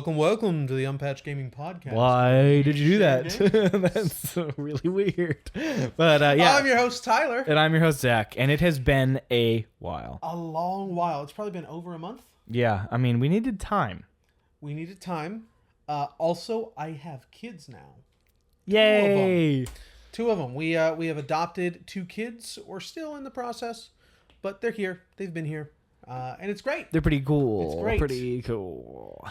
welcome to the Unpatched Gaming Podcast. Why did you do that? That's really weird. But yeah. I'm your host, Tyler. And I'm your host, Zach. And it has been a while. A long while. It's probably been over a month. Yeah. I mean, we needed time. Also, I have kids now. Yay. Two of them. We have adopted 2 kids. We're still in the process, but they're here. They've been here. And it's great. They're pretty cool. It's great. Pretty cool.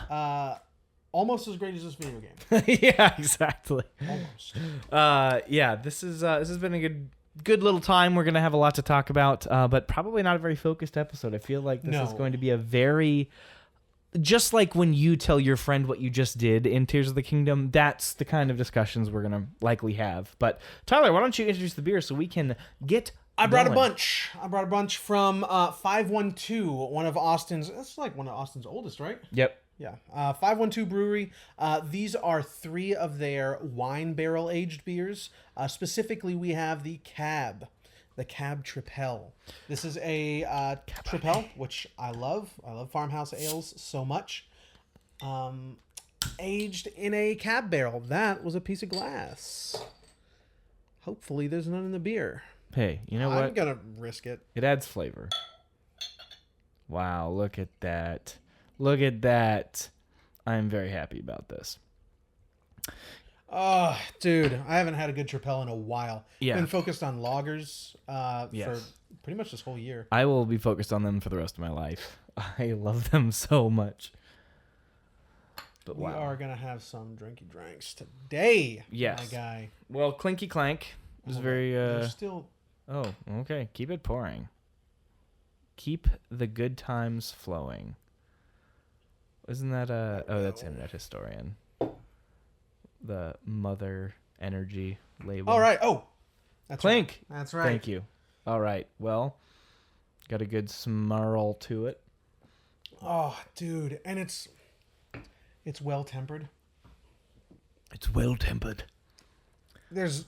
Almost as great as this video game. Yeah, exactly. Almost. Yeah, this has been a good little time. We're gonna have a lot to talk about, but probably not a very focused episode. I feel like this is going to be a very, just like when you tell your friend what you just did in Tears of the Kingdom, that's the kind of discussions we're gonna likely have. But Tyler, why don't you introduce the beer so we can get I brought a bunch from 512, one of Austin's. That's like one of Austin's oldest, right? Yep. Yeah. 512 Brewery. These are 3 of their wine barrel aged beers. Specifically, we have the Cab Tripel. This is a Tripel, which I love. I love farmhouse ales so much. Aged in a Cab barrel. That was a piece of glass. Hopefully, there's none in the beer. Hey, you know what? I'm going to risk it. It adds flavor. Wow, look at that. Look at that. I'm very happy about this. Oh, dude, I haven't had a good Tripel in a while. Yeah. Been focused on lagers Yes. for pretty much this whole year. I will be focused on them for the rest of my life. I love them so much. But We wow. are going to have some drinky drinks today, Yes. my guy. Well, Clinky Clank is very... They're still... Oh, okay. Keep it pouring. Keep the good times flowing. Isn't that Oh, that's Internet Historian. The Mother Energy label. All right. Oh, that's Clink. Right. That's right. Thank you. All right. Well, got a good snarl to it. Oh, dude, and it's well tempered. It's well tempered. There's...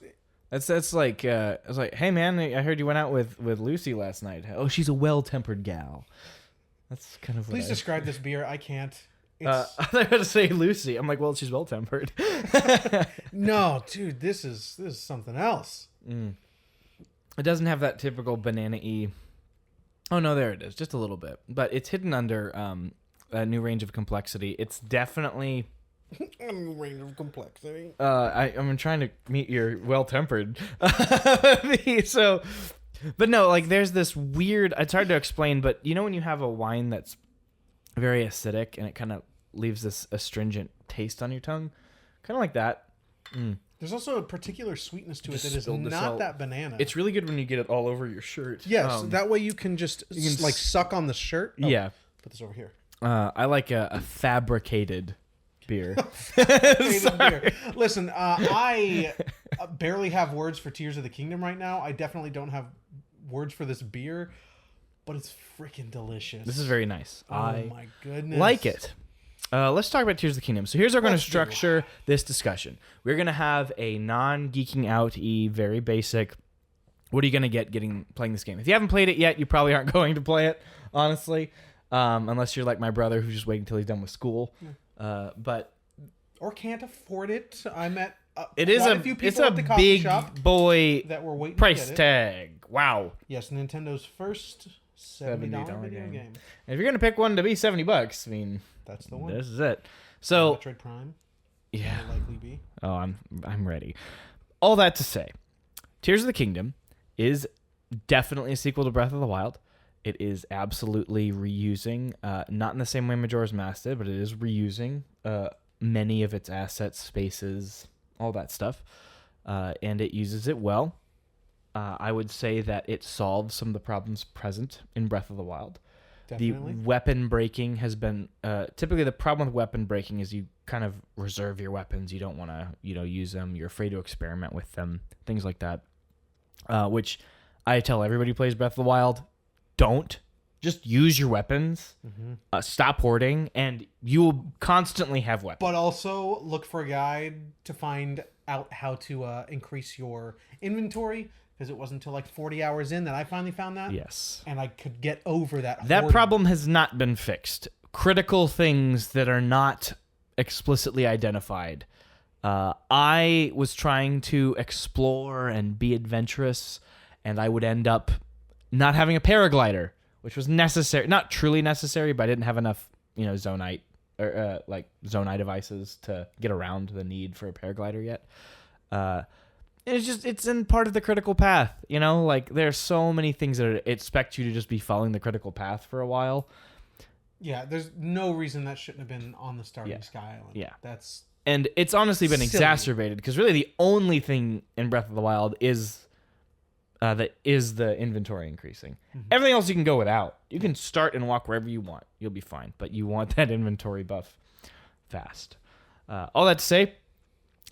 That's like I was like, hey man, I heard you went out with Lucy last night. Oh, she's a well-tempered gal. That's kind of. Please describe this beer. I can't. It's... I was going to say Lucy. I'm like, well, she's well-tempered. No, dude, this is something else. It doesn't have that typical banana-y. Oh no, there it is, just a little bit, but it's hidden under a new range of complexity. It's definitely. A new range of complexity. I'm trying to meet your well-tempered. So, but no, like there's this weird. It's hard to explain, but you know when you have a wine that's very acidic and it kind of leaves this astringent taste on your tongue, kind of like that. There's also a particular sweetness to it that is spilled this not out. that banana. It's really good when you get it all over your shirt. Yes, that way you can just like suck on the shirt. Oh, yeah. Put this over here. I like a fabricated beer. Beer. Listen, I barely have words for Tears of the Kingdom right now. I definitely don't have words for this beer, but it's freaking delicious. This is very nice. Oh my goodness. Like it. Let's talk about Tears of the Kingdom. So here's how we're going to structure this discussion. We're going to have a non-geeking out-y, very basic, what are you going to get playing this game? If you haven't played it yet, you probably aren't going to play it, honestly, unless you're like my brother who's just waiting until he's done with school. But or can't afford it. I met a few people it's at a the coffee big shop boy that were waiting price to get it. tag. Wow. Yes, Nintendo's first $70 video game. And if you're gonna pick one to be $70, I mean, that's the one. This is it. So Metroid Prime. Yeah. Will likely be. Oh, I'm ready. All that to say, Tears of the Kingdom is definitely a sequel to Breath of the Wild. It is absolutely reusing, not in the same way Majora's Mask did, but it is reusing many of its assets, spaces, all that stuff, and it uses it well. I would say that it solves some of the problems present in Breath of the Wild. Definitely. The weapon breaking has been typically the problem with weapon breaking is you kind of reserve your weapons. You don't want to use them. You're afraid to experiment with them, things like that. Which I tell everybody who plays Breath of the Wild. Don't just use your weapons. Stop hoarding, and you will constantly have weapons. But also look for a guide to find out how to increase your inventory, because it wasn't until like 40 hours in that I finally found that. Yes. And I could get over that. That problem has not been fixed. Critical things that are not explicitly identified. I was trying to explore and be adventurous, and I would end up not having a paraglider, which was necessary, not truly necessary, but I didn't have enough, zonite or zonite devices to get around the need for a paraglider yet. It's in part of the critical path, like there's so many things that expect you to just be following the critical path for a while. Yeah, there's no reason that shouldn't have been on the starting Sky Island. Yeah. And it's honestly been silly. exacerbated because really the only thing in Breath of the Wild is the inventory increasing. Mm-hmm. Everything else you can go without. You can start and walk wherever you want. You'll be fine. But you want that inventory buff fast. All that to say,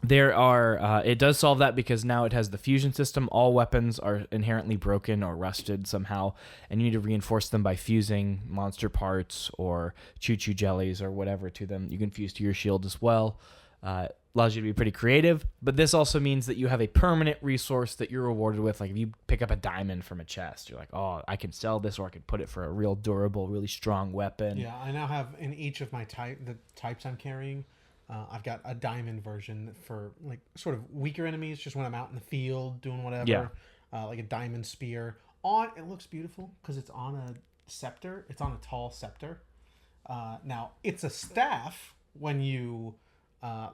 it does solve that because now it has the fusion system. All weapons are inherently broken or rusted somehow, and you need to reinforce them by fusing monster parts or choo-choo jellies or whatever to them. You can fuse to your shield as well. Allows you to be pretty creative, but this also means that you have a permanent resource that you're rewarded with. Like if you pick up a diamond from a chest, you're like, oh, I can sell this, or I could put it for a real durable, really strong weapon. Yeah, I now have in each of my types I'm carrying, I've got a diamond version for like sort of weaker enemies, just when I'm out in the field doing whatever. Yeah. Like a diamond spear. It looks beautiful because it's on a scepter. It's on a tall scepter. Now it's a staff when you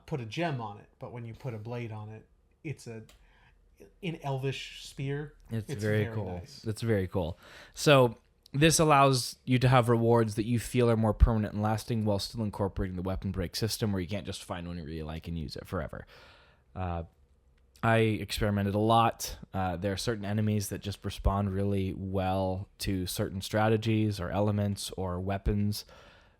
put a gem on it, but when you put a blade on it, it's an elvish spear. It's very cool. Nice. It's very cool. So this allows you to have rewards that you feel are more permanent and lasting while still incorporating the weapon break system where you can't just find one you really like and use it forever. I experimented a lot. There are certain enemies that just respond really well to certain strategies or elements or weapons.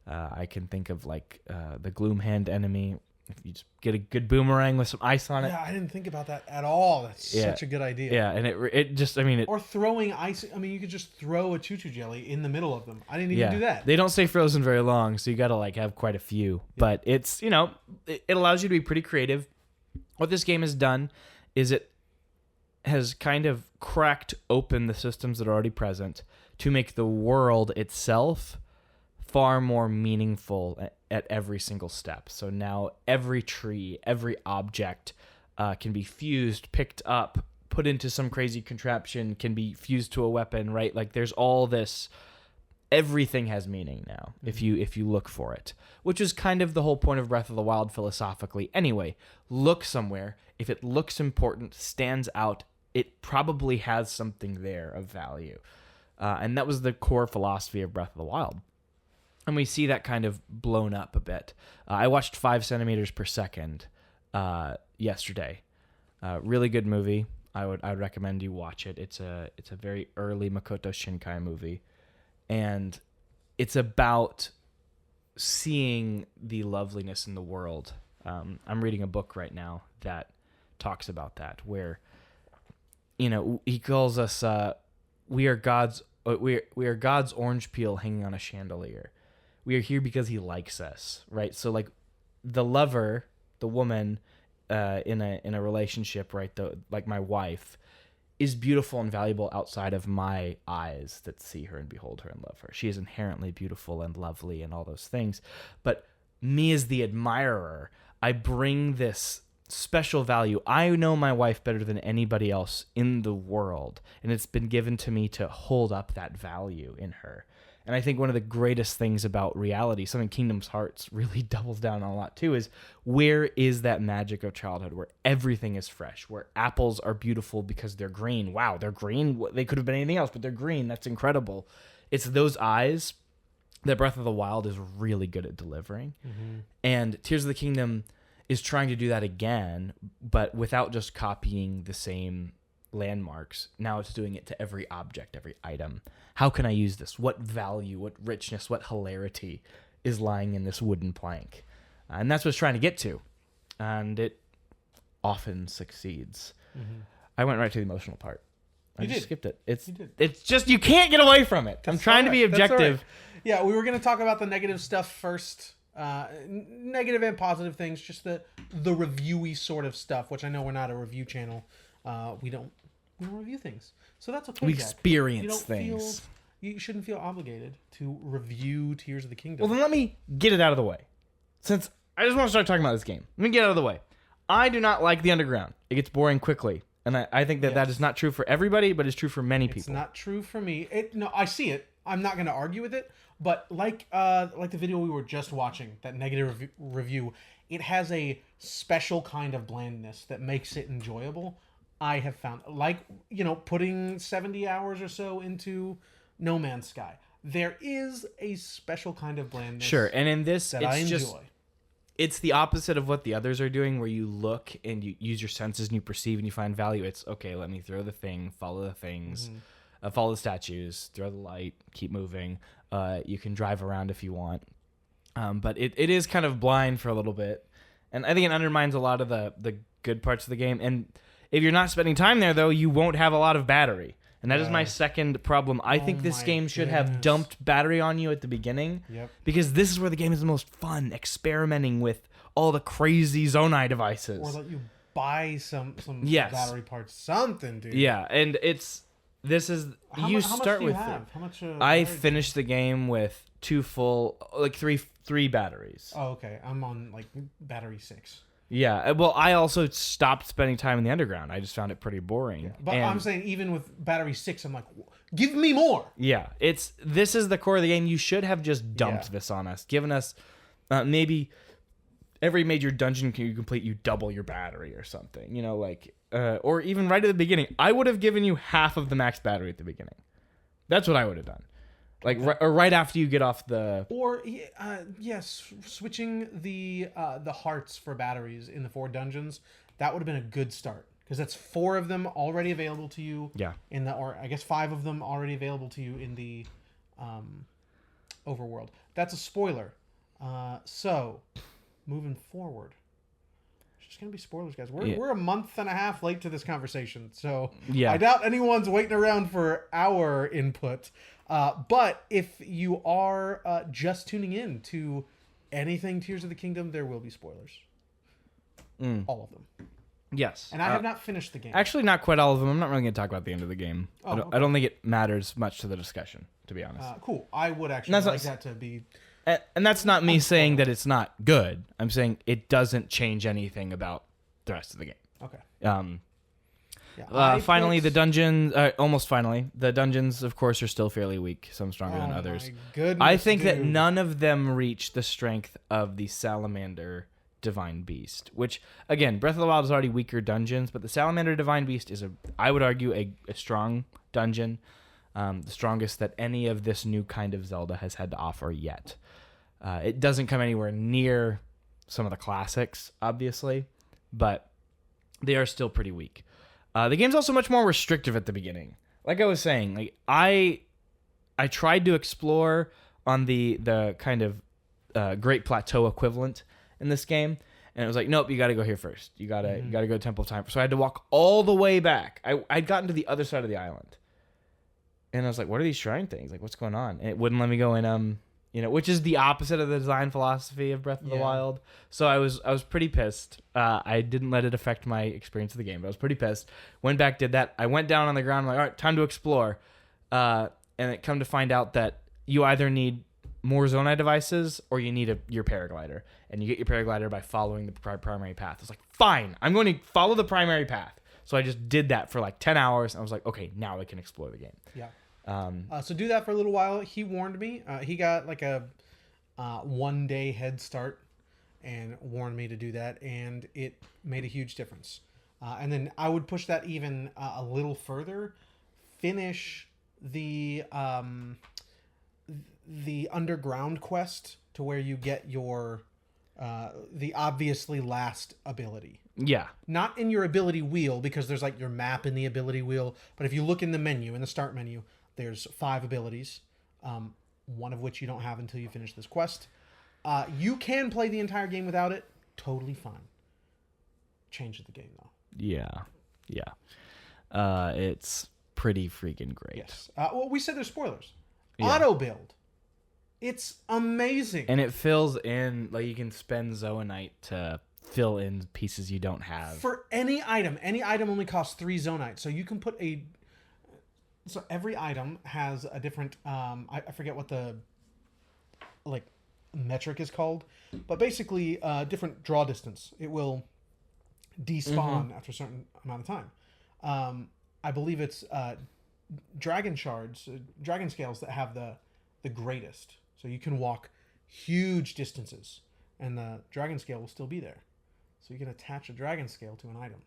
I can think of the Gloomhand enemy. If you just get a good boomerang with some ice on it. Yeah, I didn't think about that at all. That's such a good idea. Yeah, and it just, I mean... Or throwing ice... I mean, you could just throw a choo-choo jelly in the middle of them. I didn't even do that. They don't stay frozen very long, so you got to have quite a few. Yeah. But it's, it allows you to be pretty creative. What this game has done is it has kind of cracked open the systems that are already present to make the world itself far more meaningful at every single step. So now every tree, every object can be fused, picked up, put into some crazy contraption, can be fused to a weapon, right? Like there's all this, everything has meaning now if you look for it, which is kind of the whole point of Breath of the Wild philosophically. Anyway, look somewhere. If it looks important, stands out, it probably has something there of value. And that was the core philosophy of Breath of the Wild. And we see that kind of blown up a bit. I watched 5 centimeters per second yesterday. Really good movie. I would recommend you watch it. It's a very early Makoto Shinkai movie, and it's about seeing the loveliness in the world. I'm reading a book right now that talks about that, where he calls us we are God's orange peel hanging on a chandelier. We are here because he likes us, right? So the lover, the woman in a relationship, right? Like my wife is beautiful and valuable outside of my eyes that see her and behold her and love her. She is inherently beautiful and lovely and all those things. But me as the admirer, I bring this special value. I know my wife better than anybody else in the world, and it's been given to me to hold up that value in her. And I think one of the greatest things about reality, something Kingdom Hearts really doubles down on a lot too, is where is that magic of childhood where everything is fresh, where apples are beautiful because they're green. Wow, they're green. They could have been anything else, but they're green. That's incredible. It's those eyes that Breath of the Wild is really good at delivering. Mm-hmm. And Tears of the Kingdom is trying to do that again, but without just copying the same landmarks. Now it's doing it to every object, every item. How can I use this? What value, what richness, what hilarity is lying in this wooden plank? And that's what it's trying to get to. And it often succeeds. Mm-hmm. I went right to the emotional part. I just skipped it. It's just, you can't get away from it. I'm trying to be objective. Right. Yeah, we were going to talk about the negative stuff first. Negative and positive things. Just the reviewy sort of stuff, which I know we're not a review channel. We don't review things. So that's okay. We experience things. You shouldn't feel obligated to review Tears of the Kingdom. Well, then let me get it out of the way. Since I just want to start talking about this game. Let me get out of the way. I do not like the underground. It gets boring quickly. And I think that is not true for everybody, but it's true for many people. It's not true for me. No, I see it. I'm not going to argue with it. But like the video we were just watching, that negative review, it has a special kind of blandness that makes it enjoyable. I have found, like, putting 70 hours or so into No Man's Sky. There is a special kind of blandness. Sure, and in this, that it's I enjoy. just it's the opposite of what the others are doing, where you look and you use your senses and you perceive and you find value. It's okay. Let me throw the thing, follow the things, follow the statues, throw the light, keep moving. You can drive around if you want, but it is kind of blind for a little bit, and I think it undermines a lot of the good parts of the game. And if you're not spending time there, though, you won't have a lot of battery. And that is my second problem. I think this game should have dumped battery on you at the beginning. Yep. Because this is where the game is the most fun, experimenting with all the crazy Zonai devices. Or let you buy some battery parts, something, dude. Yeah, and How much do you have? How much? I finished the game with three batteries. Oh, okay. I'm on like battery 6. Yeah, well, I also stopped spending time in the underground. I just found it pretty boring. Yeah. But I'm saying even with battery 6, I'm like, give me more. Yeah, this is the core of the game. You should have just dumped this on us, given us maybe every major dungeon you complete, you double your battery or something. Or even right at the beginning, I would have given you half of the max battery at the beginning. That's what I would have done. Or right after you get off the... Or, switching the hearts for batteries in the 4 dungeons, that would have been a good start. Because that's 4 of them already available to you. Yeah. Or I guess 5 of them already available to you in the overworld. That's a spoiler. So, moving forward. It's just going to be spoilers, guys. We're a month and a half late to this conversation. So, I doubt anyone's waiting around for our input. But if you are just tuning in to anything Tears of the Kingdom, there will be spoilers. All of them. Yes. And I have not finished the game. Actually, not quite all of them. I'm not really going to talk about the end of the game. Oh, I don't think it matters much to the discussion, to be honest. Cool. I would actually like that to be... And that's not me saying that it's not good. I'm saying it doesn't change anything about the rest of the game. Okay. Finally, the dungeons... almost finally. The dungeons, of course, are still fairly weak. Some stronger than others. My goodness, I think that none of them reach the strength of the Salamander Divine Beast. Which, again, Breath of the Wild is already weaker dungeons, but the Salamander Divine Beast is, I would argue, a strong dungeon. The strongest that any of this new kind of Zelda has had to offer yet. It doesn't come anywhere near some of the classics, obviously, but they are still pretty weak. The game's also much more restrictive at the beginning. Like I was saying, I tried to explore on the kind of Great Plateau equivalent in this game, and it was like, nope, you got to go here first. You got to go to Temple of Time. So I had to walk all the way back. I'd gotten to the other side of the island, and I was like, what are these shrine things? Like, what's going on? And it wouldn't let me go in. Which is the opposite of the design philosophy of Breath of the Wild. So I was pretty pissed. I didn't let it affect my experience of the game, but I was pretty pissed. Went back, did that. I went down on the ground. I'm like, all right, time to explore. And it come to find out that you either need more Zonai devices or you need your paraglider. And you get your paraglider by following the primary path. I was like, fine, I'm going to follow the primary path. So I just did that for like 10 hours. And I was like, okay, now I can explore the game. Yeah. So do that for a little while. He warned me. He got like a 1 day head start and warned me to do that, and it made a huge difference. And then I would push that even a little further. Finish the underground quest to where you get your the obviously last ability. Yeah. Not in your ability wheel, because there's like your map in the ability wheel, but if you look in the menu, in the start menu, there's 5 abilities, one of which you don't have until you finish this quest. You can play the entire game without it. Totally fine. Changes the game, though. Yeah. It's pretty freaking great. Yes. Well, we said there's spoilers. Yeah. Auto build. It's amazing. And it fills in, like, you can spend Zoanite to fill in pieces you don't have. For any item only costs 3 Zonite. So you can put So every item has a different, I forget what the, like, metric is called, but basically different draw distance. It will despawn after a certain amount of time. I believe it's dragon shards, dragon scales that have the greatest. So you can walk huge distances, and the dragon scale will still be there. So you can attach a dragon scale to an item.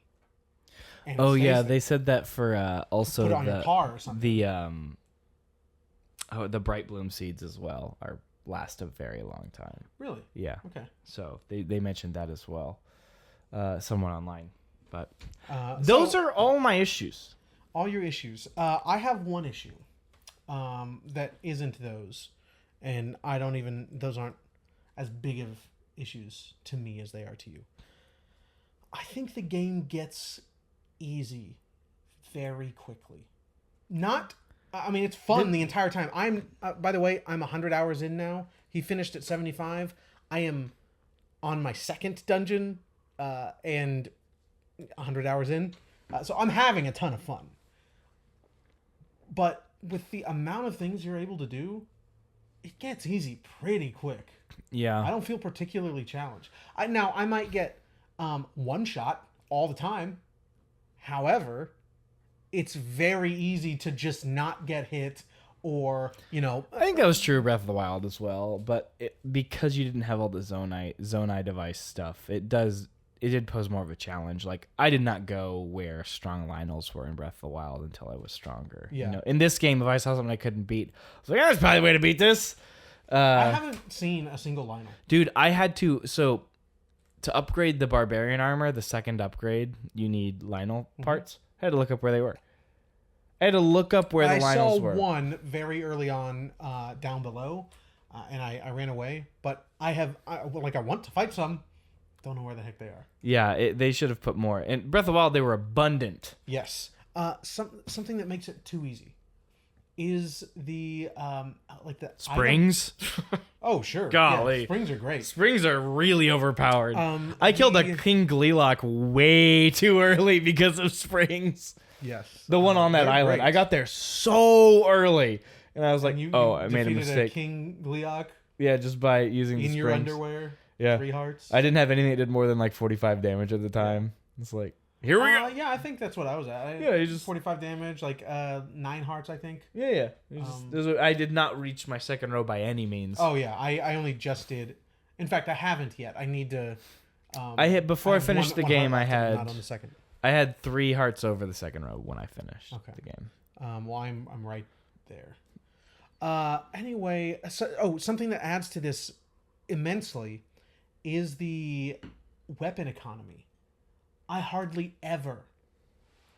And Oh yeah, there. they said that for also Put it on your car or something. The bright bloom seeds as well are last a very long time. Really? Yeah. Okay. So they mentioned that as well, somewhere online. But so, are all my issues. all your issues. I have one issue that isn't those, and I don't even. Those aren't as big of issues to me as they are to you. I think the game gets easy very quickly. Not. I mean, it's fun the entire time. I'm. By the way, I'm 100 hours in now. He finished at 75. I am on my second dungeon, and 100 hours in. So I'm having a ton of fun. But with the amount of things you're able to do, it gets easy pretty quick. Yeah. I don't feel particularly challenged. I might get one shot all the time. However, it's very easy to just not get hit, or I think that was true of Breath of the Wild as well, but because you didn't have all the Zonai device stuff, it did pose more of a challenge. Like, I did not go where strong Lionels were in Breath of the Wild until I was stronger. Yeah. In this game, if I saw something I couldn't beat, I was like, there's probably a way to beat this. I haven't seen a single Lionel. Dude, I had to upgrade the Barbarian armor, the second upgrade, you need Lionel parts. I had to look up where they were. I had to look up where the Lionels were. I saw one very early on down below, and I ran away. But I want to fight some. Don't know where the heck they are. Yeah, they should have put more. In Breath of the Wild, they were abundant. Yes. Something that makes it too easy is the Springs? Oh, sure. Golly. Yeah, springs are great. Springs are really overpowered. I killed a King Gleelock way too early because of springs. Yes. The one on that island. Great. I got there so early. And I was like, you I made a defeated mistake. King Gleeok Yeah, just by using the in springs. your underwear. Yeah. 3 hearts. I didn't have anything that did more than like 45 damage at the time. It's like, here we go. Yeah, I think that's what I was at. You just 45 damage, like 9 hearts, I think. Yeah. I did not reach my second row by any means. Oh yeah, I only just did. In fact, I haven't yet. I need to. Before I finished the game, not on the second. I had 3 hearts over the second row when I finished the game. Well, I'm right there. Anyway, something that adds to this immensely is the weapon economy. I hardly ever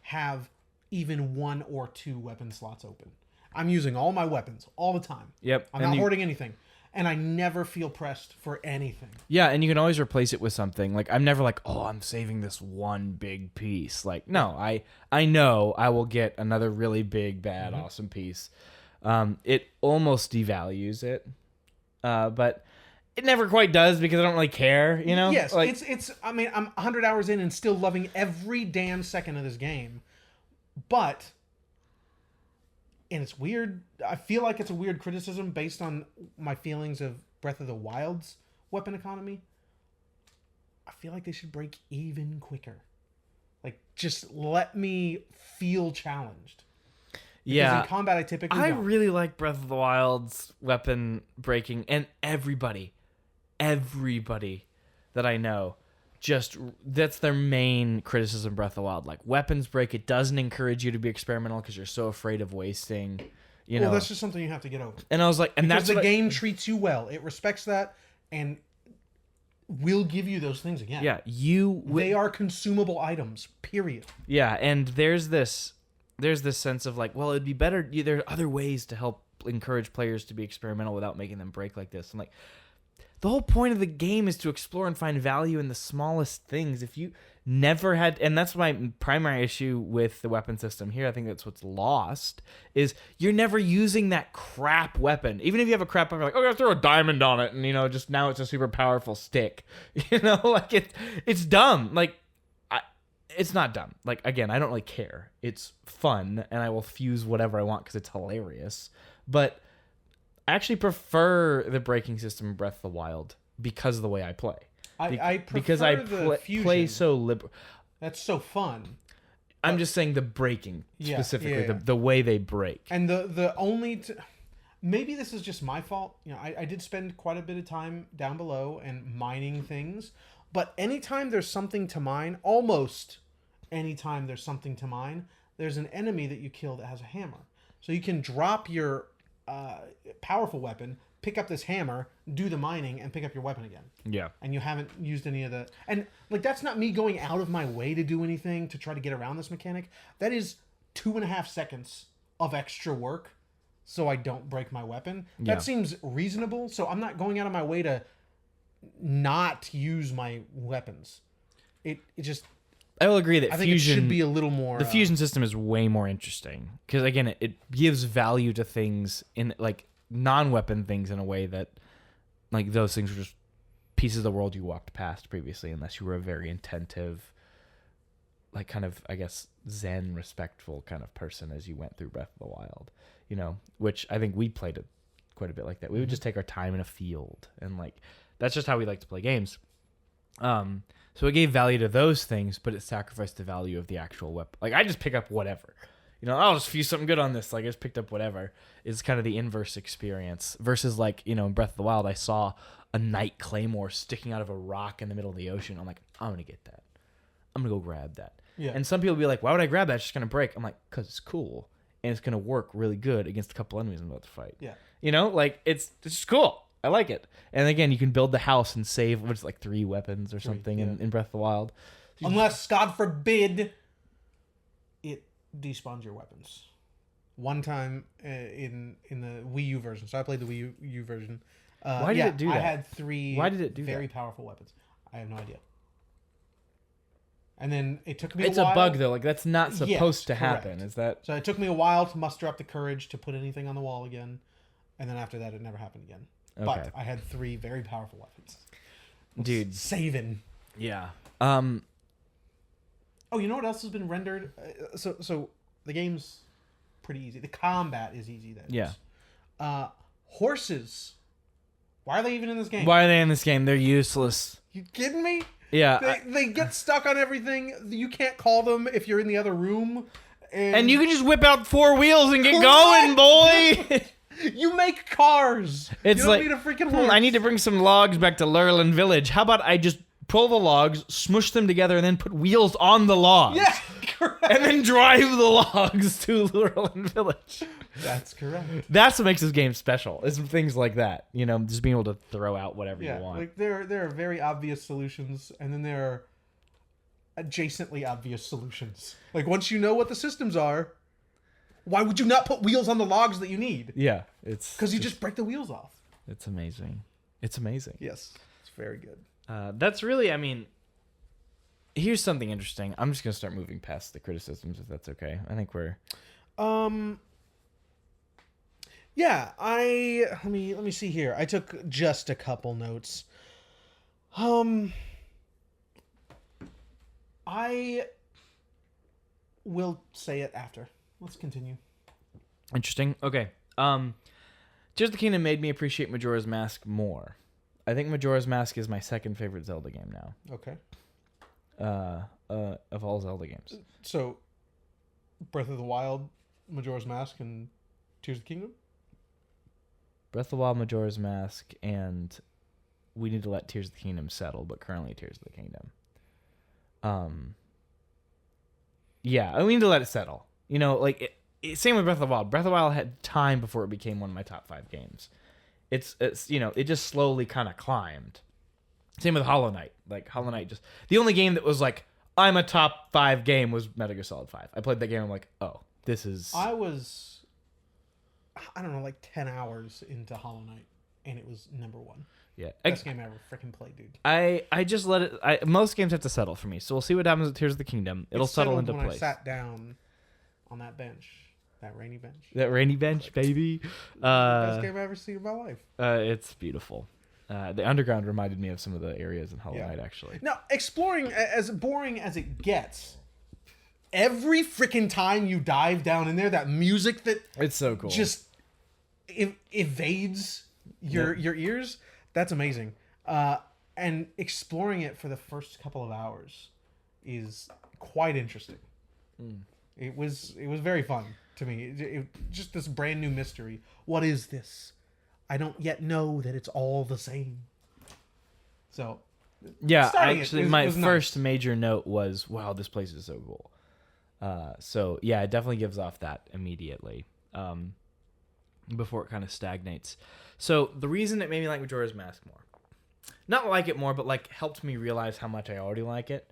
have even 1 or 2 weapon slots open. I'm using all my weapons all the time. Yep. I'm not hoarding anything. And I never feel pressed for anything. Yeah, and you can always replace it with something. Like, I'm never like, oh, I'm saving this one big piece. Like, no, I know I will get another really big, bad, awesome piece. It almost devalues it. But it never quite does because I don't really care, Yes, like, it's. I mean, I'm 100 hours in and still loving every damn second of this game, but, and it's weird. I feel like it's a weird criticism based on my feelings of Breath of the Wild's weapon economy. I feel like they should break even quicker. Like, just let me feel challenged. Because in combat, I typically don't. really like Breath of the Wild's weapon breaking, and everybody that I know, that's their main criticism of Breath of the Wild. Like, weapons break, it doesn't encourage you to be experimental because you're so afraid of wasting, Well, that's just something you have to get over. And I was like, and because that's the game treats you well. It respects that and will give you those things again. Yeah, they are consumable items, period. Yeah, and there's this sense of like, well, it'd be better. There are other ways to help encourage players to be experimental without making them break like this. I'm like, the whole point of the game is to explore and find value in the smallest things. If you never had, and that's my primary issue with the weapon system here, I think that's what's lost, is you're never using that crap weapon. Even if you have a crap weapon, like, oh, I throw a diamond on it, and just now it's a super powerful stick. Like it's dumb. Like, it's not dumb. Like, again, I don't really care. It's fun, and I will fuse whatever I want because it's hilarious. But I actually prefer the breaking system in Breath of the Wild because of the way I play. I prefer because I the fusion. play so liberal. That's so fun. I'm just saying the breaking specifically, the way they break. And the only maybe this is just my fault. You know, I did spend quite a bit of time down below and mining things, but anytime there's something to mine, almost anytime there's something to mine, there's an enemy that you kill that has a hammer. So you can drop your powerful weapon, pick up this hammer, do the mining, and pick up your weapon again. Yeah. And you haven't used any of the... And, like, that's not me going out of my way to do anything to try to get around this mechanic. That is 2.5 seconds of extra work so I don't break my weapon. Yeah. That seems reasonable, so I'm not going out of my way to not use my weapons. It just... I will agree that I think fusion it should be a little more... The fusion system is way more interesting. Because, again, it gives value to things in, like, non-weapon things in a way that, like, those things were just pieces of the world you walked past previously unless you were a very attentive, like, kind of, I guess, zen, respectful kind of person as you went through Breath of the Wild, you know, which I think we played it quite a bit like that. We would just take our time in a field and, like, that's just how we like to play games. So it gave value to those things, but it sacrificed the value of the actual weapon. Like, I just pick up whatever. You know, I'll just fuse something good on this. Like, I just picked up whatever. It's kind of the inverse experience. Versus, like, you know, in Breath of the Wild, I saw a knight claymore sticking out of a rock in the middle of the ocean. I'm like, I'm going to get that. I'm going to go grab that. Yeah. And some people will be like, why would I grab that? It's just going to break. I'm like, because it's cool. And it's going to work really good against a couple enemies I'm about to fight. Yeah. You know, like, it's just cool. I like it. And again, you can build the house and save, what's like 3 weapons or something in Breath of the Wild. Unless, God forbid, it despawns your weapons. One time in the Wii U version. So I played the Wii U version. Why did it do that? I had 3 Why did it do very that? powerful weapons. I have no idea. And then it took me a while. It's a bug, though. Like, that's not supposed to happen. Correct. Is that... So it took me a while to muster up the courage to put anything on the wall again. And then after that, it never happened again. Okay. But I had 3 very powerful weapons. Dude. Saving. Yeah. Oh, you know what else has been rendered? So the game's pretty easy. The combat is easy, that is. Yeah. Horses. Why are they even in this game? Why are they in this game? They're useless. You kidding me? Yeah. They get stuck on everything. You can't call them if you're in the other room. And you can just whip out 4 wheels and get going, boy! You make cars. It's you don't need a freaking horse. I need to bring some logs back to Lurelin Village. How about I just pull the logs, smush them together, and then put wheels on the logs? Yeah, correct. And then drive the logs to Lurelin Village. That's correct. That's what makes this game special. Is things like that. You know, just being able to throw out whatever you want. Like there are very obvious solutions, and then there are adjacently obvious solutions. Like, once you know what the systems are, why would you not put wheels on the logs that you need? Yeah, it's... Because you just break the wheels off. It's amazing. It's amazing. Yes, it's very good. That's really, I mean... Here's something interesting. I'm just going to start moving past the criticisms, if that's okay. I think we're... Yeah, let me see here. I took just a couple notes. I will say it after. Let's continue. Interesting. Okay. Tears of the Kingdom made me appreciate Majora's Mask more. I think Majora's Mask is my second favorite Zelda game now. Okay. Of all Zelda games. So, Breath of the Wild, Majora's Mask, and Tears of the Kingdom? Breath of the Wild, Majora's Mask, and we need to let Tears of the Kingdom settle, but currently Tears of the Kingdom. Yeah, we need to let it settle. You know, like, same with Breath of the Wild. Breath of the Wild had time before it became one of my top 5 games. It's you know, it just slowly kind of climbed. Same with Hollow Knight. Like, Hollow Knight just... The only game that was like, I'm a top 5 game was Metal Gear Solid 5. I played that game, I'm like, oh, this is... I was, I don't know, like 10 hours into Hollow Knight, and it was number 1. Yeah. Best game I ever freaking played, dude. I just let it... most games have to settle for me, so we'll see what happens with Tears of the Kingdom. It'll settle into when place. I sat down on that bench. That rainy bench. That rainy bench, baby. Best game I've ever seen in my life. It's beautiful. The underground reminded me of some of the areas in Hollow Knight, actually. Now, exploring, as boring as it gets, every freaking time you dive down in there, that music that... It's so cool. Just... evades your ears. That's amazing. And exploring it for the first couple of hours is quite interesting. It was very fun to me. Just this brand new mystery. What is this? I don't yet know that it's all the same. So, yeah, starting actually, was my nice. first major note was, wow, this place is so cool. So yeah, it definitely gives off that immediately before it kind of stagnates. So the reason it made me like Majora's Mask more, not like it more, but like helped me realize how much I already like it,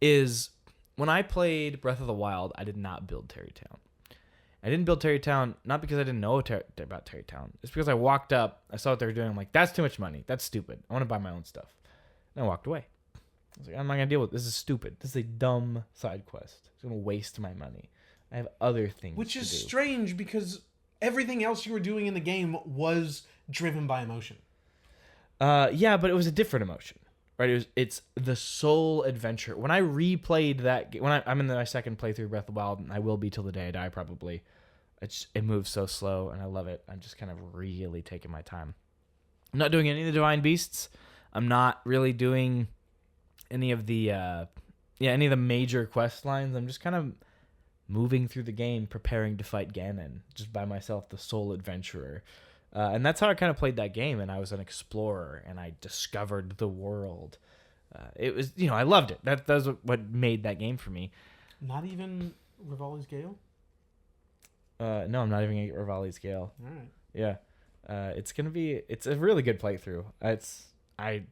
is when I played Breath of the Wild, I did not build Terrytown. I didn't build Terrytown, not because I didn't know about Terrytown. It's because I walked up, I saw what they were doing. I'm like, that's too much money. That's stupid. I want to buy my own stuff. And I walked away. I was like, I'm not going to deal with this. This is stupid. This is a dumb side quest. It's going to waste my money. I have other things Which to is do. strange because everything else you were doing in the game was driven by emotion. Yeah, but it was a different emotion. Right? It's the soul adventure. When I replayed that game, I'm in my second playthrough of Breath of the Wild, and I will be till the day I die probably. It moves so slow, and I love it. I'm just kind of really taking my time. I'm not doing any of the Divine Beasts. I'm not really doing any of the major quest lines. I'm just kind of moving through the game, preparing to fight Ganon, just by myself, the sole adventurer. And that's how I kind of played that game, and I was an explorer, and I discovered the world. It was, I loved it. That was what made that game for me. Not even Rivali's Gale? No, I'm not even going to get Rivali's Gale. All right. Yeah. It's a really good playthrough. I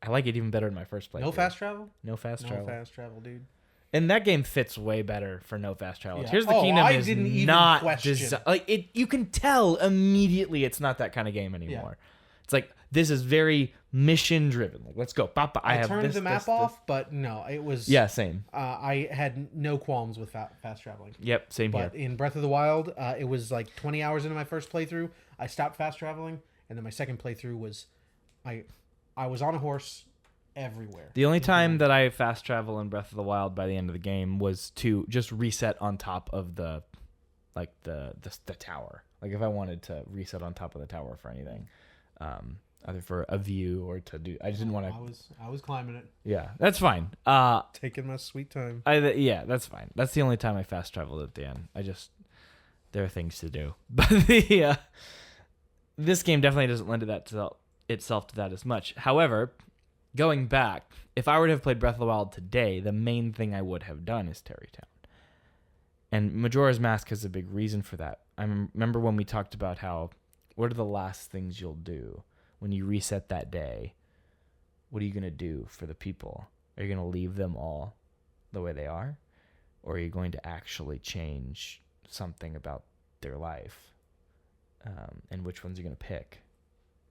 like it even better than my first playthrough. No fast travel? No fast travel. No fast travel, dude. And that game fits way better for no fast travel. Yeah. Tears of the Kingdom I is didn't even not question. like it. You can tell immediately it's not that kind of game anymore. It's like this is very mission driven. Like let's go. Papa, I have turned this, the map this, off, but no, it was. Yeah, same. I had no qualms with fast traveling. Yep, same But here. in Breath of the Wild, it was like 20 hours into my first playthrough. I stopped fast traveling, and then my second playthrough was, I was on a horse everywhere. The only time that I fast travel in Breath of the Wild by the end of the game was to just reset on top of the tower. Like if I wanted to reset on top of the tower for anything, either for a view or to do. I just didn't want to. I was climbing it, Yeah, that's fine. taking my sweet time. Yeah, that's fine. That's the only time I fast traveled at the end. There are things to do, but this game definitely doesn't lend itself to that as much. However, going back, if I were to have played Breath of the Wild today, the main thing I would have done is Terrytown. And Majora's Mask is a big reason for that. I remember when we talked about what are the last things you'll do when you reset that day? What are you going to do for the people? Are you going to leave them all the way they are? Or are you going to actually change something about their life? And which ones are you going to pick?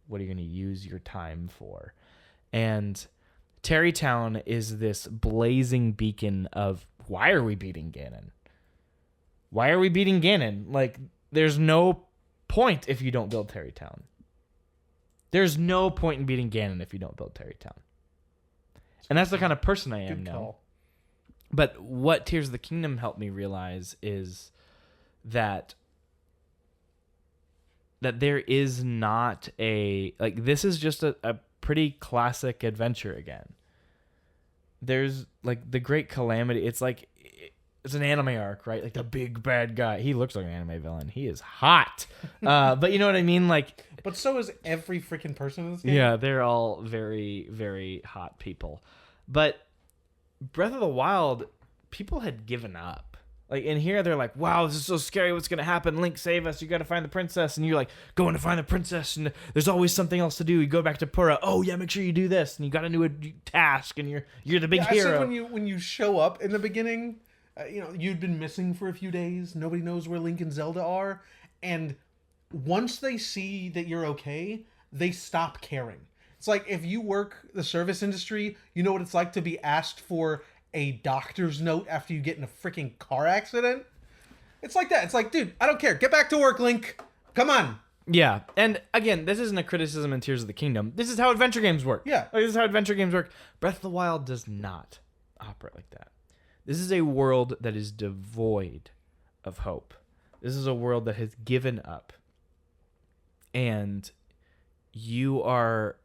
What are you going to use your time for? And Terrytown is this blazing beacon of why are we beating Ganon? Why are we beating Ganon? Like, there's no point if you don't build Terrytown. There's no point in beating Ganon if you don't build Terrytown. And that's the kind of person I am Good now. call. But what Tears of the Kingdom helped me realize is that there is not this is just a pretty classic adventure again. There's like the Great Calamity. It's like it's an anime arc, right? Like the big bad guy. He looks like an anime villain. He is hot. But you know what I mean? Like, But so is every freaking person in this game. yeah, they're all very, very hot people. But Breath of the Wild, people had given up. Like in here, they're like, wow, this is so scary. What's going to happen? Link, save us. You got to find the princess. And you're like, going to find the princess. And there's always something else to do. You go back to Pura. Oh, yeah, make sure you do this. And you got a new task. And you're the big hero. I said when you show up in the beginning, you'd been missing for a few days. Nobody knows where Link and Zelda are. And once they see that you're okay, they stop caring. It's like if you work the service industry, you know what it's like to be asked for a doctor's note after you get in a freaking car accident. It's like that. It's like, dude, I don't care. Get back to work, Link. Come on. Yeah. And again, this isn't a criticism in Tears of the Kingdom. This is how adventure games work. Yeah. Like, this is how adventure games work. Breath of the Wild does not operate like that. This is a world that is devoid of hope. This is a world that has given up. and you are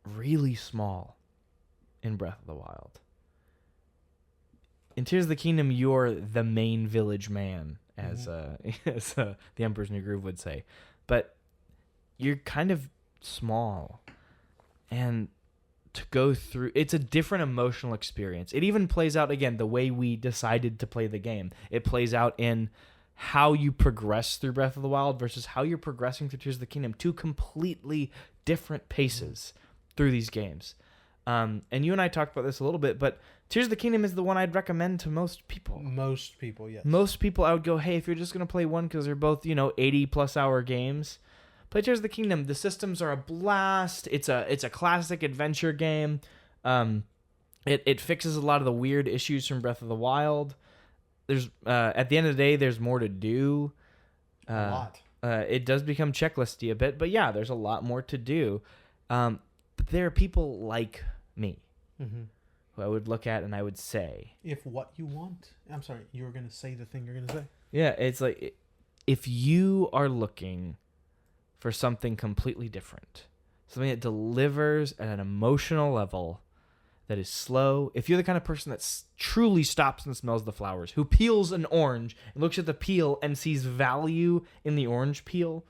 really small in Breath of the Wild. In Tears of the Kingdom, you're the main village man, as the Emperor's New Groove would say. But you're kind of small. And to go through, it's a different emotional experience. It even plays out, again, the way we decided to play the game. It plays out in how you progress through Breath of the Wild versus how you're progressing through Tears of the Kingdom. Two completely different paces through these games. And you and I talked about this a little bit, but Tears of the Kingdom is the one I'd recommend to most people. Most people, yes. Most people, I would go, hey, if you're just going to play one because they're both, 80-plus hour games, play Tears of the Kingdom. The systems are a blast. It's a classic adventure game. It fixes a lot of the weird issues from Breath of the Wild. There's at the end of the day, there's more to do. A lot. It does become checklisty a bit, but yeah, there's a lot more to do. But there are people like me who I would look at and I would say, if what you want, I'm sorry, you were going to say the thing you're going to say. Yeah, it's like, if you are looking for something completely different, something that delivers at an emotional level that is slow, if you're the kind of person that truly stops and smells the flowers, who peels an orange and looks at the peel and sees value in the orange peel,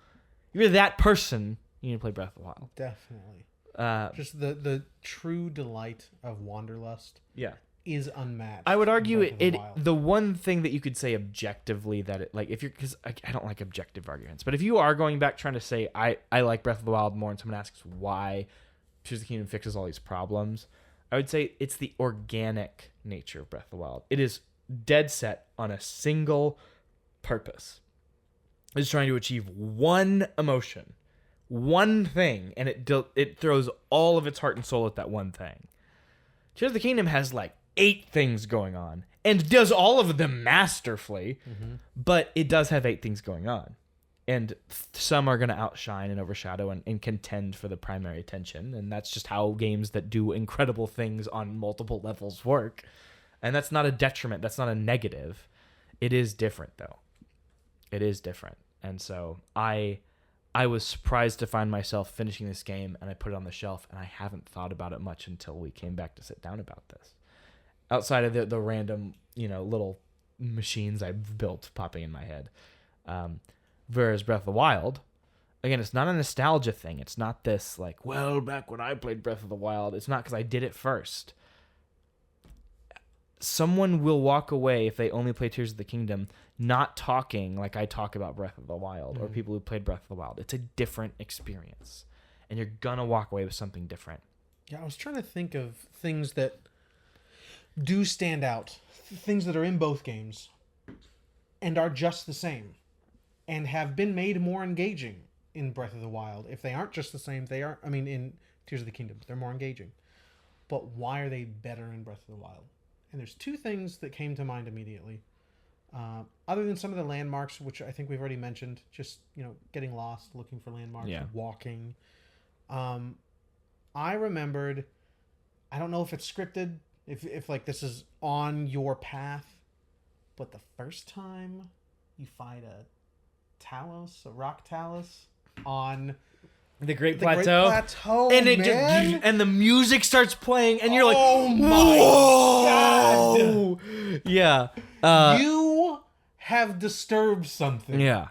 you're that person, you need to play Breath of the Wild. Definitely. Just the true delight of Wanderlust is unmatched. I would argue the one thing that you could say objectively that it, like, if you're, because I don't like objective arguments, but if you are going back trying to say I like Breath of the Wild more and someone asks why Tears of the Kingdom fixes all these problems, I would say it's the organic nature of Breath of the Wild. It is dead set on a single purpose. It's trying to achieve one emotion, one thing, and it throws all of its heart and soul at that one thing. Tears of the Kingdom has like 8 things going on and does all of them masterfully, but it does have 8 things going on. And some are going to outshine and overshadow and contend for the primary attention. And that's just how games that do incredible things on multiple levels work. And that's not a detriment. That's not a negative. It is different, though. It is different. And so I was surprised to find myself finishing this game, and I put it on the shelf, and I haven't thought about it much until we came back to sit down about this. Outside of the random, little machines I've built popping in my head. Whereas Breath of the Wild, again, it's not a nostalgia thing. It's not this, like, well, back when I played Breath of the Wild. It's not because I did it first. Someone will walk away, if they only play Tears of the Kingdom, not talking like I talk about Breath of the Wild or people who played Breath of the Wild. It's a different experience. And you're going to walk away with something different. Yeah, I was trying to think of things that do stand out. Things that are in both games and are just the same. And have been made more engaging in Breath of the Wild. If they aren't just the same, in Tears of the Kingdom, they're more engaging. But why are they better in Breath of the Wild? And there's 2 things that came to mind immediately. Other than some of the landmarks, which I think we've already mentioned, just, getting lost, looking for landmarks, walking. I remembered, I don't know if it's scripted, if like this is on your path, but the first time you fight a rock talus on the Great Plateau, and it just, and the music starts playing, and you're like, "Oh my god!" Yeah, you have disturbed something. Yeah,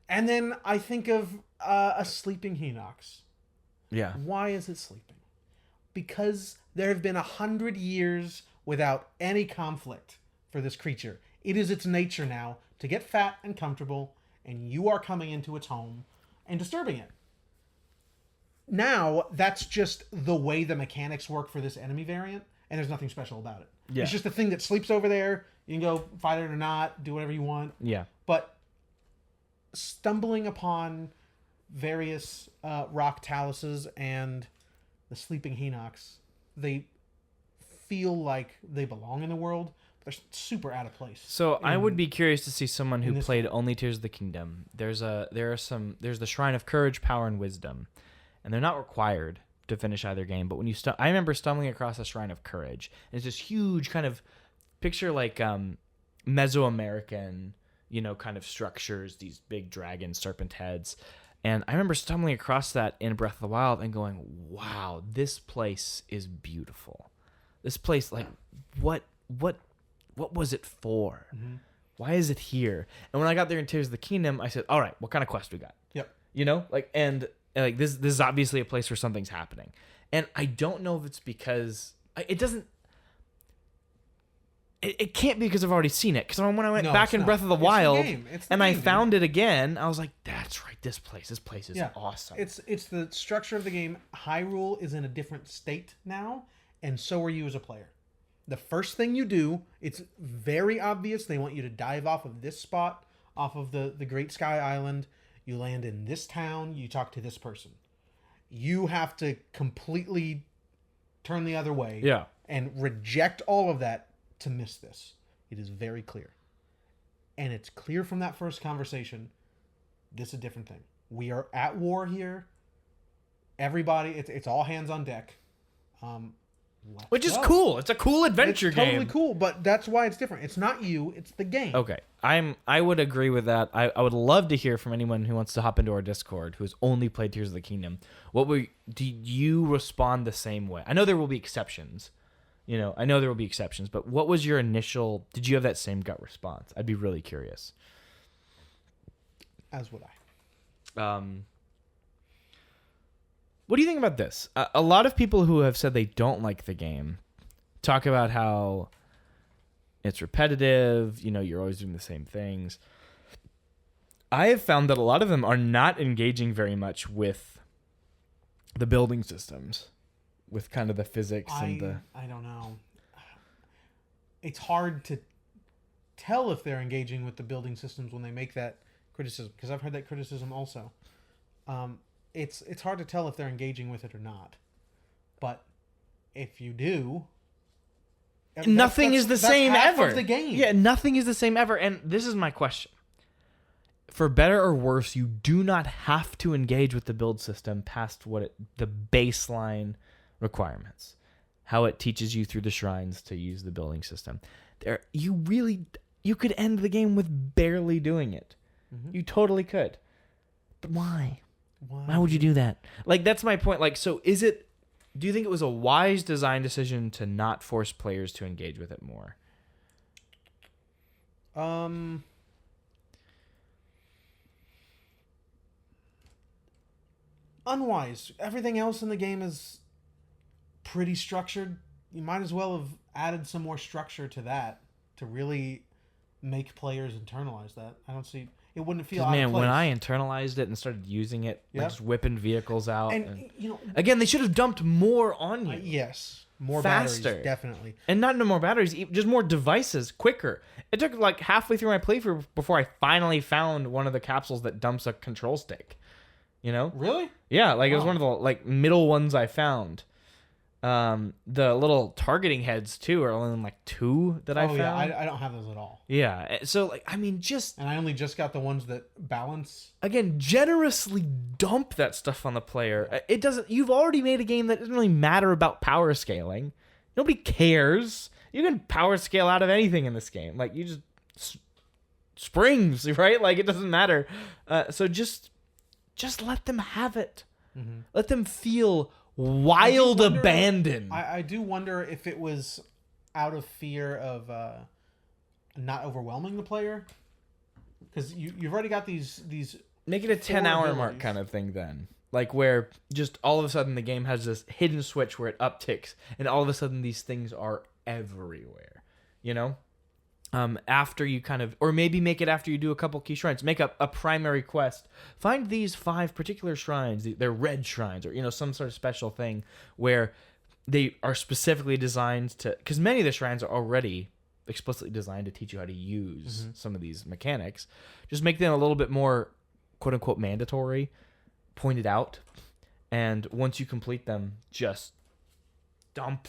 and then I think of a sleeping Hinox. Yeah, why is it sleeping? Because there have been 100 years without any conflict for this creature. It is its nature now to get fat and comfortable. And you are coming into its home and disturbing it. Now, that's just the way the mechanics work for this enemy variant, and there's nothing special about it. Yeah. It's just a thing that sleeps over there. You can go fight it or not, do whatever you want. Yeah. But stumbling upon various rock taluses and the sleeping Hinox, they feel like they belong in the world. They're super out of place. So I would be curious to see someone who played only Tears of the Kingdom. There's the Shrine of Courage, Power, and Wisdom, and they're not required to finish either game. But when I remember stumbling across a Shrine of Courage, and it's this huge kind of picture like Mesoamerican, kind of structures, these big dragon serpent heads, And I remember stumbling across that in Breath of the Wild and going, wow, this place is beautiful. This place, like, what was it for? Mm-hmm. Why is it here? And when I got there in Tears of the Kingdom, I said, all right, what kind of quest we got? Yep. You know, like, and like this is obviously a place where something's happening. And I don't know if it's because it can't be because I've already seen it. Because when I went back in Breath of the Wild and I found it again, I was like, that's right, this place is awesome. It's the structure of the game. Hyrule is in a different state now, and so are you as a player. The first thing you do, it's very obvious. They want you to dive off of this spot, off of the Great Sky Island. You land in this town. You talk to this person. You have to completely turn the other way and reject all of that to miss this. It is very clear. And it's clear from that first conversation, this is a different thing. We are at war here. Everybody, it's all hands on deck. Which is cool. It's a cool adventure game. It's totally cool, but that's why it's different. It's not you, it's the game. Okay. I would agree with that. I would love to hear from anyone who wants to hop into our Discord who's only played Tears of the Kingdom. Do you respond the same way? I know there will be exceptions. But what was your initial... Did you have that same gut response? I'd be really curious. As would I. What do you think about this? A lot of people who have said they don't like the game talk about how it's repetitive, you're always doing the same things. I have found that a lot of them are not engaging very much with the building systems, with kind of the physics and the... I don't know. It's hard to tell if they're engaging with the building systems when they make that criticism, because I've heard that criticism also. It's hard to tell if they're engaging with it or not. But if you do... Nothing is the same ever. Of the game. Yeah, nothing is the same ever. And this is my question. For better or worse, you do not have to engage with the build system past the baseline requirements. How it teaches you through the shrines to use the building system. You could end the game with barely doing it. Mm-hmm. You totally could. But why? Why would you do that? Like, that's my point. Like, so do you think it was a wise design decision to not force players to engage with it more? Unwise. Everything else in the game is pretty structured. You might as well have added some more structure to that to really make players internalize that. I don't see... It wouldn't feel out of place. Man, when I internalized it and started using it, just whipping vehicles out. And again, they should have dumped more on you. Yes. More faster. Batteries, definitely. And not no more batteries, just more devices, quicker. It took like halfway through my playthrough before I finally found one of the capsules that dumps a control stick. Really? Yeah, like it was one of the middle ones I found. The little targeting heads too are only like 2 that I found. Yeah, I don't have those at all. Yeah, so and I only just got the ones that balance. Again, generously dump that stuff on the player. It doesn't. You've already made a game that doesn't really matter about power scaling. Nobody cares. You can power scale out of anything in this game. Like you just springs, right? Like it doesn't matter. So just let them have it. Mm-hmm. Let them feel wild abandon. I do wonder if it was out of fear of not overwhelming the player, because you've already got these make it a 10-hour mark kind of thing then, like where just all of a sudden the game has this hidden switch where it upticks and all of a sudden these things are everywhere, after you or maybe make it after you do a couple key shrines. Make a primary quest. Find these 5 particular shrines. They're red shrines or, some sort of special thing where they are specifically designed to... Because many of the shrines are already explicitly designed to teach you how to use some of these mechanics. Just make them a little bit more, quote-unquote, mandatory, pointed out. And once you complete them, just dump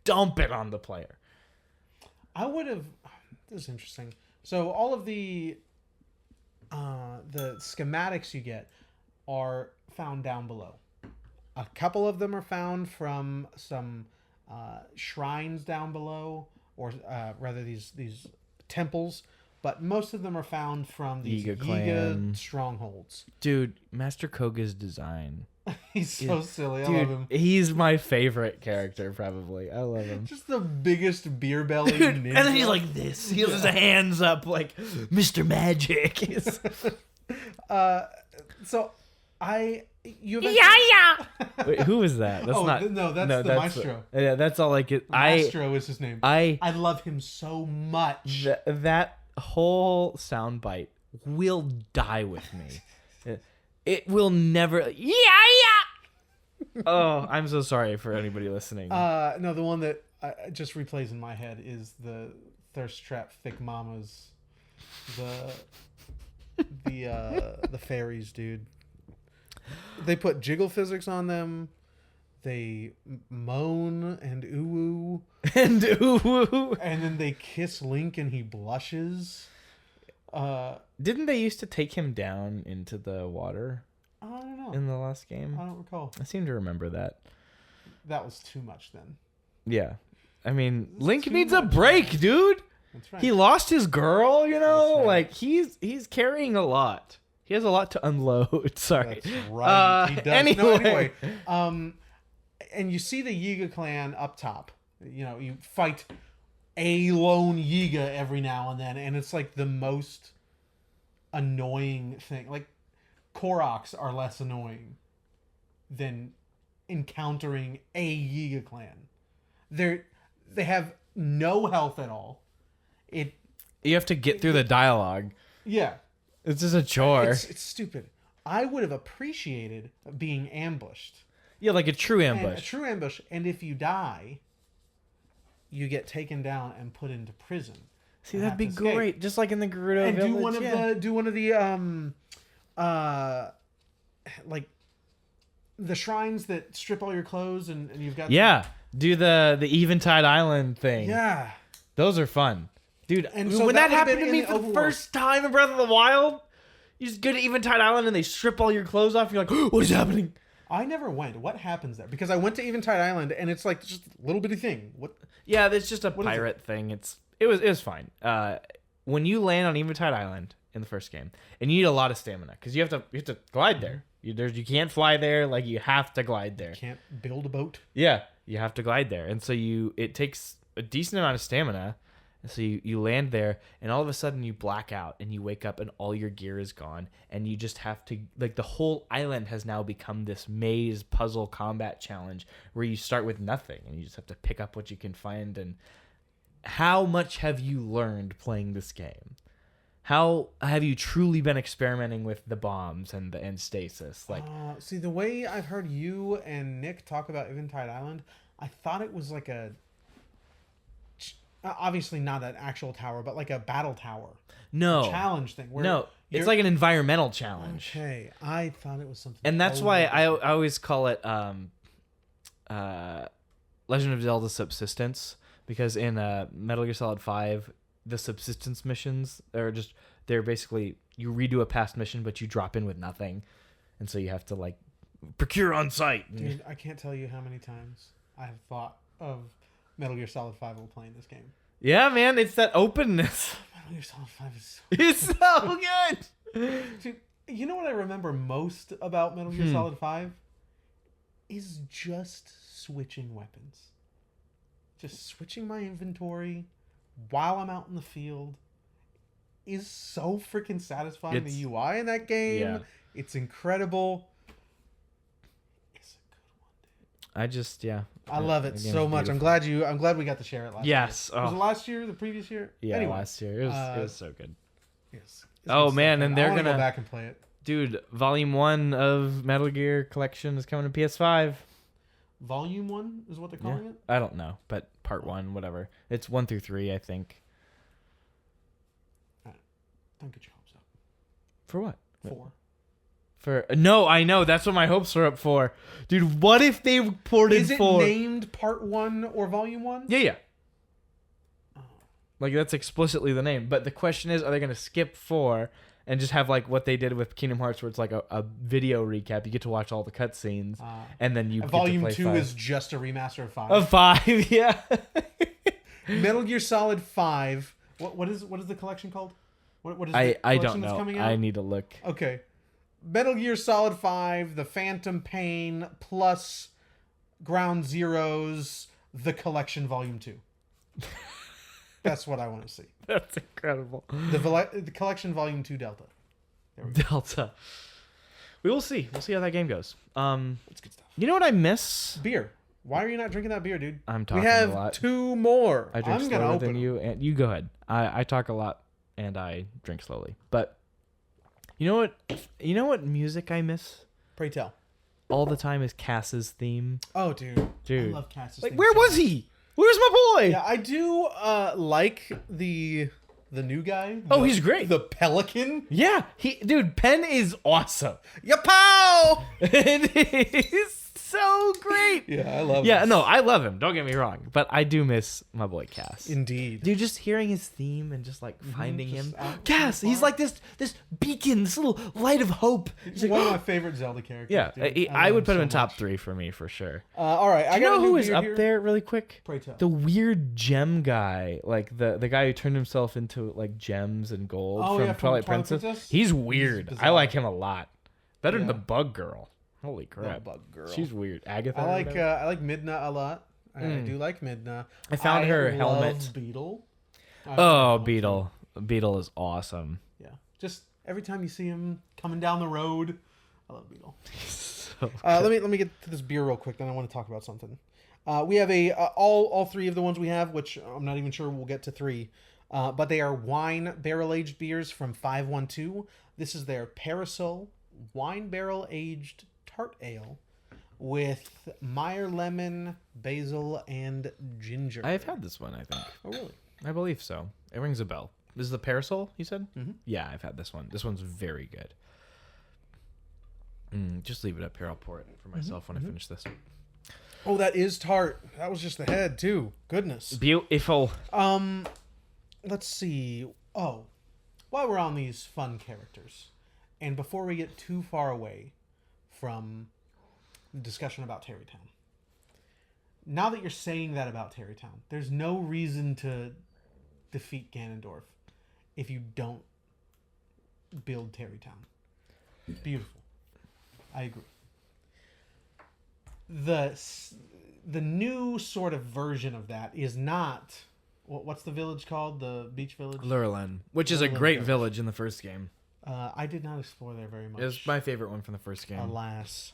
it on the player. I would have... This is interesting. So all of the schematics you get are found down below. A couple of them are found from some shrines down below, or rather these temples. but most of them are found from these Yiga Yiga clan. strongholds. Dude, Master Koga's design. He's so silly. I Dude, love him. he's my favorite character, probably. I love him. Just the biggest beer belly Dude, ninja. and then he's like this. He has his hands up like Mr. Magic. So you yeah. Wait, who is that? That's not. No, that's the maestro. Yeah, that's all I get. Maestro is his name. I love him so much. that whole soundbite will die with me. It will never. Yeah. Oh, I'm so sorry for anybody listening. No, the one that just replays in my head is the thirst trap thick mamas, the fairies, dude. They put jiggle physics on them. They moan and ooh and ooh, and then they kiss Link and he blushes. Didn't they used to take him down into the water? I don't know. In the last game, I don't recall. I seem to remember that. That was too much then. Yeah, I mean, Link too needs a much. break, dude. That's right. He lost his girl, you know. That's right. Like he's carrying a lot. He has a lot to unload. Sorry. That's right. He does. Anyway. And you see the Yiga clan up top. You know, you fight a lone Yiga every now and then, and it's like the most annoying thing. Like, Koroks are less annoying than encountering a Yiga clan. They have no health at all. You have to get through the dialogue. Yeah. It's just a chore. It's stupid. I would have appreciated being ambushed. Yeah, like a true And ambush. a true ambush. And if you die, you get taken down and put into prison. See, and that'd have be to escape. great. Just like in the Gerudo And Village. do one of the like the shrines that strip all your clothes and you've got do the Eventide Island thing. Yeah. Those are fun. Dude, And so when that that would've happened to been me in for the Overworld. first time in Breath of the Wild, you just go to Eventide Island and they strip all your clothes off. You're like, oh, what is happening? I never went. What happens there? Because I went to Eventide Island and it's like just a little bitty thing. What? Yeah, it's just a is it? pirate thing. It was fine. When you land on Eventide Island in the first game, and you need a lot of stamina because you have to glide there. You can't fly there. Like you have to glide there. Can't build a boat. Yeah, you have to glide there, and so it takes a decent amount of stamina. And so you land there, and all of a sudden you black out, and you wake up, and all your gear is gone, and you just have to the whole island has now become this maze puzzle combat challenge where you start with nothing, and you just have to pick up what you can find. And how much have you learned playing this game? How have you truly been experimenting with the bombs and stasis? Like, see, the way I've heard you and Nick talk about Eventide Island, I thought it was like obviously not an actual tower, but like a battle tower. no, Challenge thing. Where no, you're- it's like an environmental challenge. Okay, I thought it was something. And that's totally why I different. always call it Legend of Zelda Subsistence, because in Metal Gear Solid 5, the subsistence missions they're basically you redo a past mission, but you drop in with nothing, and so you have to like procure on site. Dude, I can't tell you how many times I have thought of Metal Gear Solid 5 while playing this game. Yeah, man, it's that openness. Metal Gear Solid 5 is It's so good. Dude, you know what I remember most about Metal Gear Solid 5? Is just switching weapons. Just switching my inventory while I'm out in the field is so freaking satisfying. The UI in that game, Yeah. it's incredible. It's a good one, dude. I love it the game's so much. beautiful. I'm glad we got to share it last Yes. year. Was Oh. it last year? The previous year? Yeah, Anyway, last year. It was so good. yes. It's Oh, good stuff, man, and they're I wanna gonna- go back and play it. Dude, Volume 1 of Metal Gear Collection is coming to PS5. Volume 1 is what they're calling it? I don't know, but part 1, whatever. It's 1 through 3, I think. Don't get your hopes up. For what? 4. No, I know. That's what my hopes are up for. Dude, what if they ported Is it 4? named Part 1 or Volume 1? Yeah. Like, that's explicitly the name. But the question is, are they going to skip 4 and just have, like, what they did with Kingdom Hearts, where it's like a video recap? You get to watch all the cutscenes, and then you get Volume to play 2 5. is just a remaster of 5. Of 5, yeah. Metal Gear Solid 5. What is the collection called? What is the I collection don't that's know. coming out? I need to look. Okay. Metal Gear Solid 5, The Phantom Pain, plus Ground Zeroes, The Collection Volume 2. That's what I want to see. That's incredible. The Collection Volume 2 Delta. There we go. Delta. We will see. We'll see how that game goes. That's good stuff. You know what I miss? Beer. Why are you not drinking that beer, dude? I'm talking We have a lot. 2 more. I drink I'm gonna slower open than them. you, and you go ahead. I talk a lot, and I drink slowly. But you know what? You know what music I miss Pray tell. all the time is Cass's theme. Oh, dude. Dude. I love Cass's Like, theme where so was much. he? Where's my boy? Yeah, I do like the new guy. Oh, he's great. The Pelican. Yeah, dude, Penn is awesome. Yapow! It is so great. Yeah, I love Yeah, this. no, I love him. Don't get me wrong, but I do miss my boy Cass. Indeed. Dude, just hearing his theme and just like finding just him. out Cass, in the he's like this beacon, this little light of hope. He's like, One of my favorite Zelda characters. yeah, dude. I love would put him so in top much. 3 for me for sure. All right, I Do you got know a new who is beer up here. there really quick? Pray tell. The weird gem guy, like the guy who turned himself into like gems and gold Oh, from yeah, from Twilight Twilight Princess. Princess? He's weird. I bizarre. like him a lot. Better than Yeah. the bug girl. Holy crap. Bug girl. She's weird. Agatha. I or like whatever. Midna a lot. I do like Midna. I found her love helmet. Beetle. I Oh, love Beetle. Beetle is awesome. Yeah, just every time you see him coming down the road, I love Beetle. So Let me get to this beer real quick. Then I want to talk about something. We have all 3 of the ones we have, which I'm not even sure we'll get to 3, but they are wine barrel aged beers from 512. This is their Parasol wine barrel aged tart ale with Meyer lemon, basil, and ginger. I've had this one, I think. Oh really? I believe so. It rings a bell. This is the Parasol, you said? Mhm. Yeah, I've had this one. This one's very good. Just leave it up here. I'll pour it for myself when I finish this. Oh, that is tart. That was just the head too. Goodness. Beautiful. Let's see. Oh, while we're on these fun characters, and before we get too far away from the discussion about Terrytown, now that you're saying that about Terrytown, there's no reason to defeat Ganondorf if you don't build Terrytown. Beautiful. I agree. The new sort of version of that is not what's the village called? The beach village? Lurelin, which is a Lurelin great Village. village in the first game. I did not explore there very much. It was my favorite one from the first game. Alas.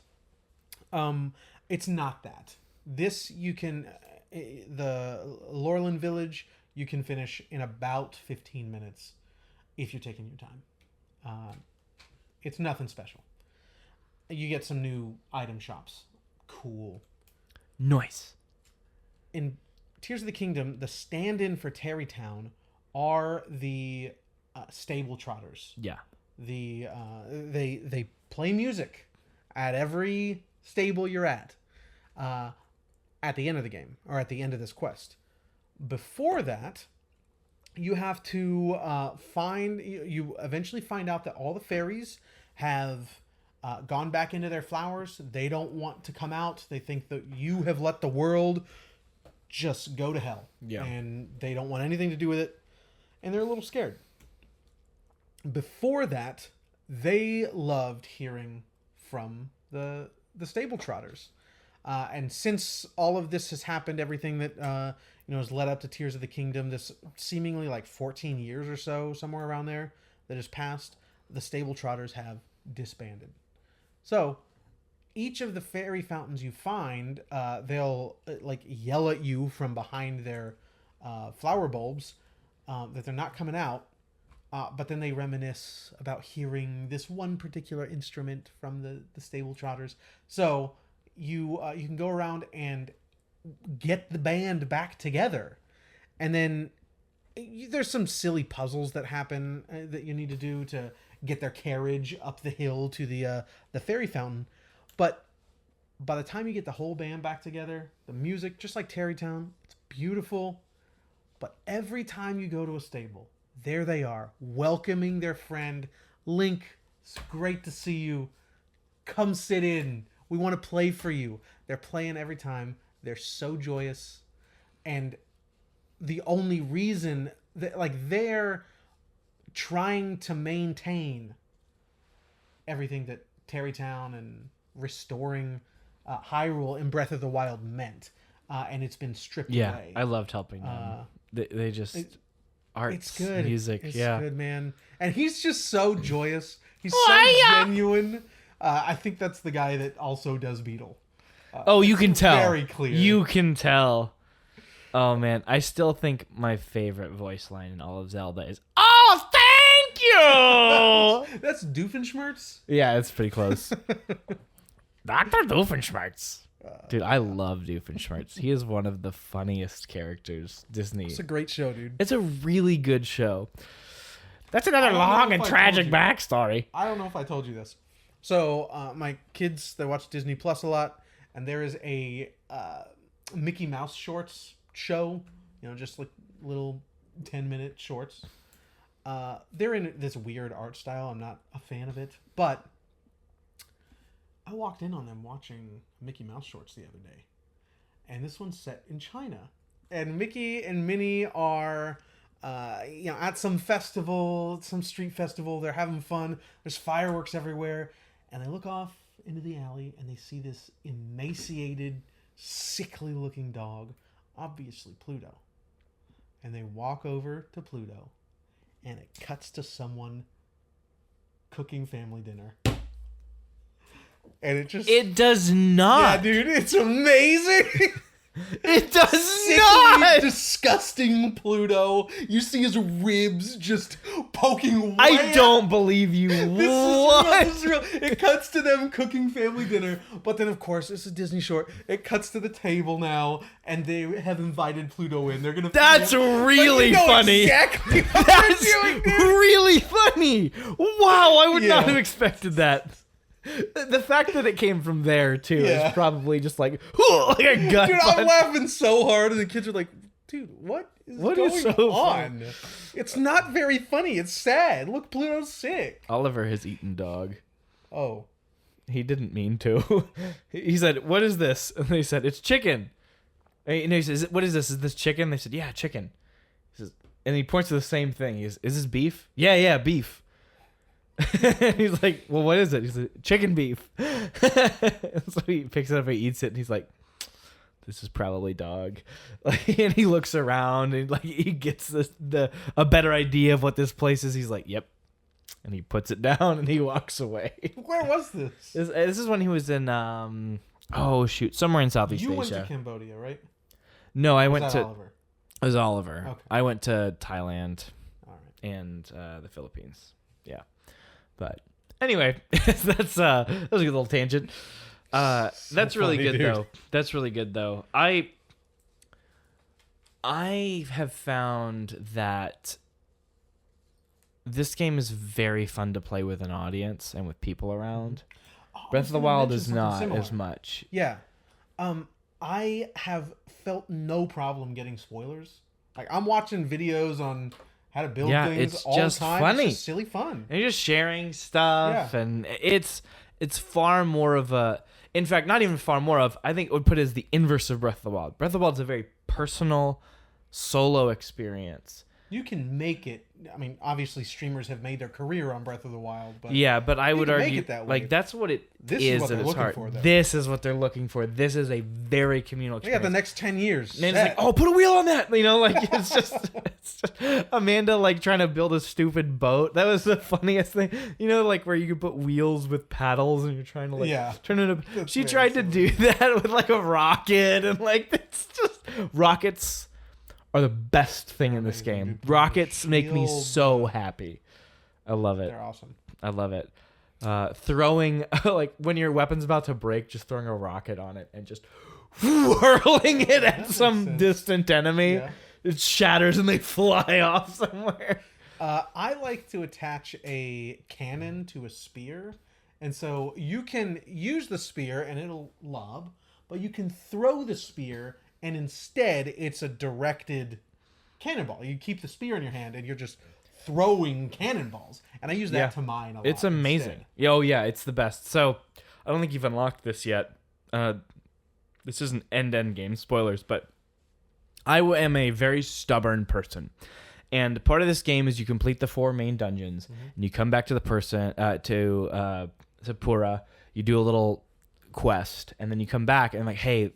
It's not that. This you can the Lorelin village you can finish in about 15 minutes if you're taking your time. It's nothing special. You get some new item shops. Cool. Nice. In Tears of the Kingdom, the stand-in for Terrytown are the stable trotters. Yeah. They play music at every stable you're at the end of the game or at the end of this quest. Before that, you have to you eventually find out that all the fairies have gone back into their flowers. They don't want to come out. They think that you have let the world just go to hell. Yeah. And they don't want anything to do with it. And they're a little scared. Before that, they loved hearing from the stable trotters. And since all of this has happened, everything that has led up to Tears of the Kingdom, this seemingly like 14 years or so, somewhere around there, that has passed, the stable trotters have disbanded. So each of the fairy fountains you find, they'll like yell at you from behind their flower bulbs that they're not coming out. But then they reminisce about hearing this one particular instrument from the stable trotters. So you can go around and get the band back together, and then there's some silly puzzles that happen that you need to do to get their carriage up the hill to the fairy fountain. But by the time you get the whole band back together, the music, just like Terrytown, it's beautiful. But every time you go to a stable, there they are, welcoming their friend. Link, it's great to see you. Come sit in. We want to play for you. They're playing every time. They're so joyous. And the only reason that, like, their trying to maintain everything that Terrytown and restoring Hyrule in Breath of the Wild meant, and it's been stripped away. I loved helping them. They just arts, it's good. music, It's yeah, good, man. And he's just so joyous. He's so genuine. I think that's the guy that also does Beetle. You can tell. Very clear. You can tell. Oh man, I still think my favorite voice line in all of Zelda is "Oh, thank you." That's Doofenshmirtz. Yeah, it's pretty close. Dr. Doofenshmirtz. Dude, I love Doofenshmirtz. He is one of the funniest characters Disney. It's a great show, dude. It's a really good show. That's another don't know long if and I tragic told you. backstory. I don't know if I told you this. So my kids, they watch Disney Plus a lot, and there is a Mickey Mouse shorts show. You know, just like little 10-minute shorts. They're in this weird art style. I'm not a fan of it, but I walked in on them watching Mickey Mouse shorts the other day, and this one's set in China, and Mickey and Minnie are, at some festival, some street festival. They're having fun. There's fireworks everywhere, and they look off into the alley, and they see this emaciated, sickly-looking dog, obviously Pluto, and they walk over to Pluto, and it cuts to someone cooking family dinner. And It does not. Yeah, dude, it's amazing. It does Sickly, not. disgusting Pluto. You see his ribs just poking. I don't believe you. What? This is real. It cuts to them cooking family dinner, but then of course it's a Disney short. It cuts to the table now, and they have invited Pluto in. They're gonna. That's really funny. Exactly. What That's they're doing, dude. really funny. Wow, I would not Yeah. have expected that. The fact that it came from there too Yeah. is probably just like a gut Dude, punch. I'm laughing so hard, and the kids are like, "Dude, what is What going is so on? It's not very funny. It's sad. Look, Pluto's sick." Oliver has eaten dog. Oh, He didn't mean to. He said, "What is this?" And they said, "It's chicken." And he says, "What is this? Is this chicken?" They said, "Yeah, chicken." He says, and he points to the same thing. He says, "Is this beef?" Yeah, beef. He's like, "Well, what is it?" He said, "Chicken beef." So he picks it up and eats it, and he's like, "This is probably dog." And he looks around and he gets a better idea of what this place is. He's like, "Yep," and he puts it down and he walks away. where was this? This is when he was in somewhere in Southeast You Asia. went to Cambodia, right? No, I Was went that to. Oliver? It was Oliver. Okay. I went to Thailand All right. and the Philippines. Yeah, but anyway, that was a good little tangent. That's really funny, good dude. though. That's really good though. I have found that this game is very fun to play with an audience and with people around. Oh, I Breath was of the gonna Wild mention is something not similar. as much. Yeah. I have felt no problem getting spoilers. Like, I'm watching videos on how to build things it's all just the time. funny. It's just silly fun. And you're just sharing stuff, Yeah. and it's far more of a. In fact, not even far more of. I think it would put it as the inverse of Breath of the Wild. Breath of the Wild is a very personal, solo experience. You can make it. I mean, obviously, streamers have made their career on Breath of the Wild, but Yeah, but I would can make argue it that way. like that's what it This is what at they're its looking heart. for, though. This is what they're looking for. This is a very communal yeah, experience. the next 10 years. And it's set. like, oh, put a wheel on that. You know, like it's just Amanda like trying to build a stupid boat. That was the funniest thing. You know, like where you could put wheels with paddles and you're trying to like Yeah. turn it up. That's She very tried to do that with like a rocket and like it's just rockets are the best thing in this amazing, game. dude. Rockets make me Shield. so happy. I love it. They're awesome. I love it. Throwing like when your weapon's about to break, just throwing a rocket on it and just hurling it at makes some sense. distant enemy. Yeah. It shatters and they fly off somewhere. I like to attach a cannon to a spear. And so you can use the spear and it'll lob, but you can throw the spear and instead it's a directed cannonball. You keep the spear in your hand and you're just throwing cannonballs. And I use that Yeah. to mine a lot. It's amazing. instead. Oh yeah, it's the best. So I don't think you've unlocked this yet. This isn't end game spoilers, but I am a very stubborn person. And part of this game is you complete the 4 main dungeons, and you come back to the person to Sapura. You do a little quest, and then you come back and like, hey,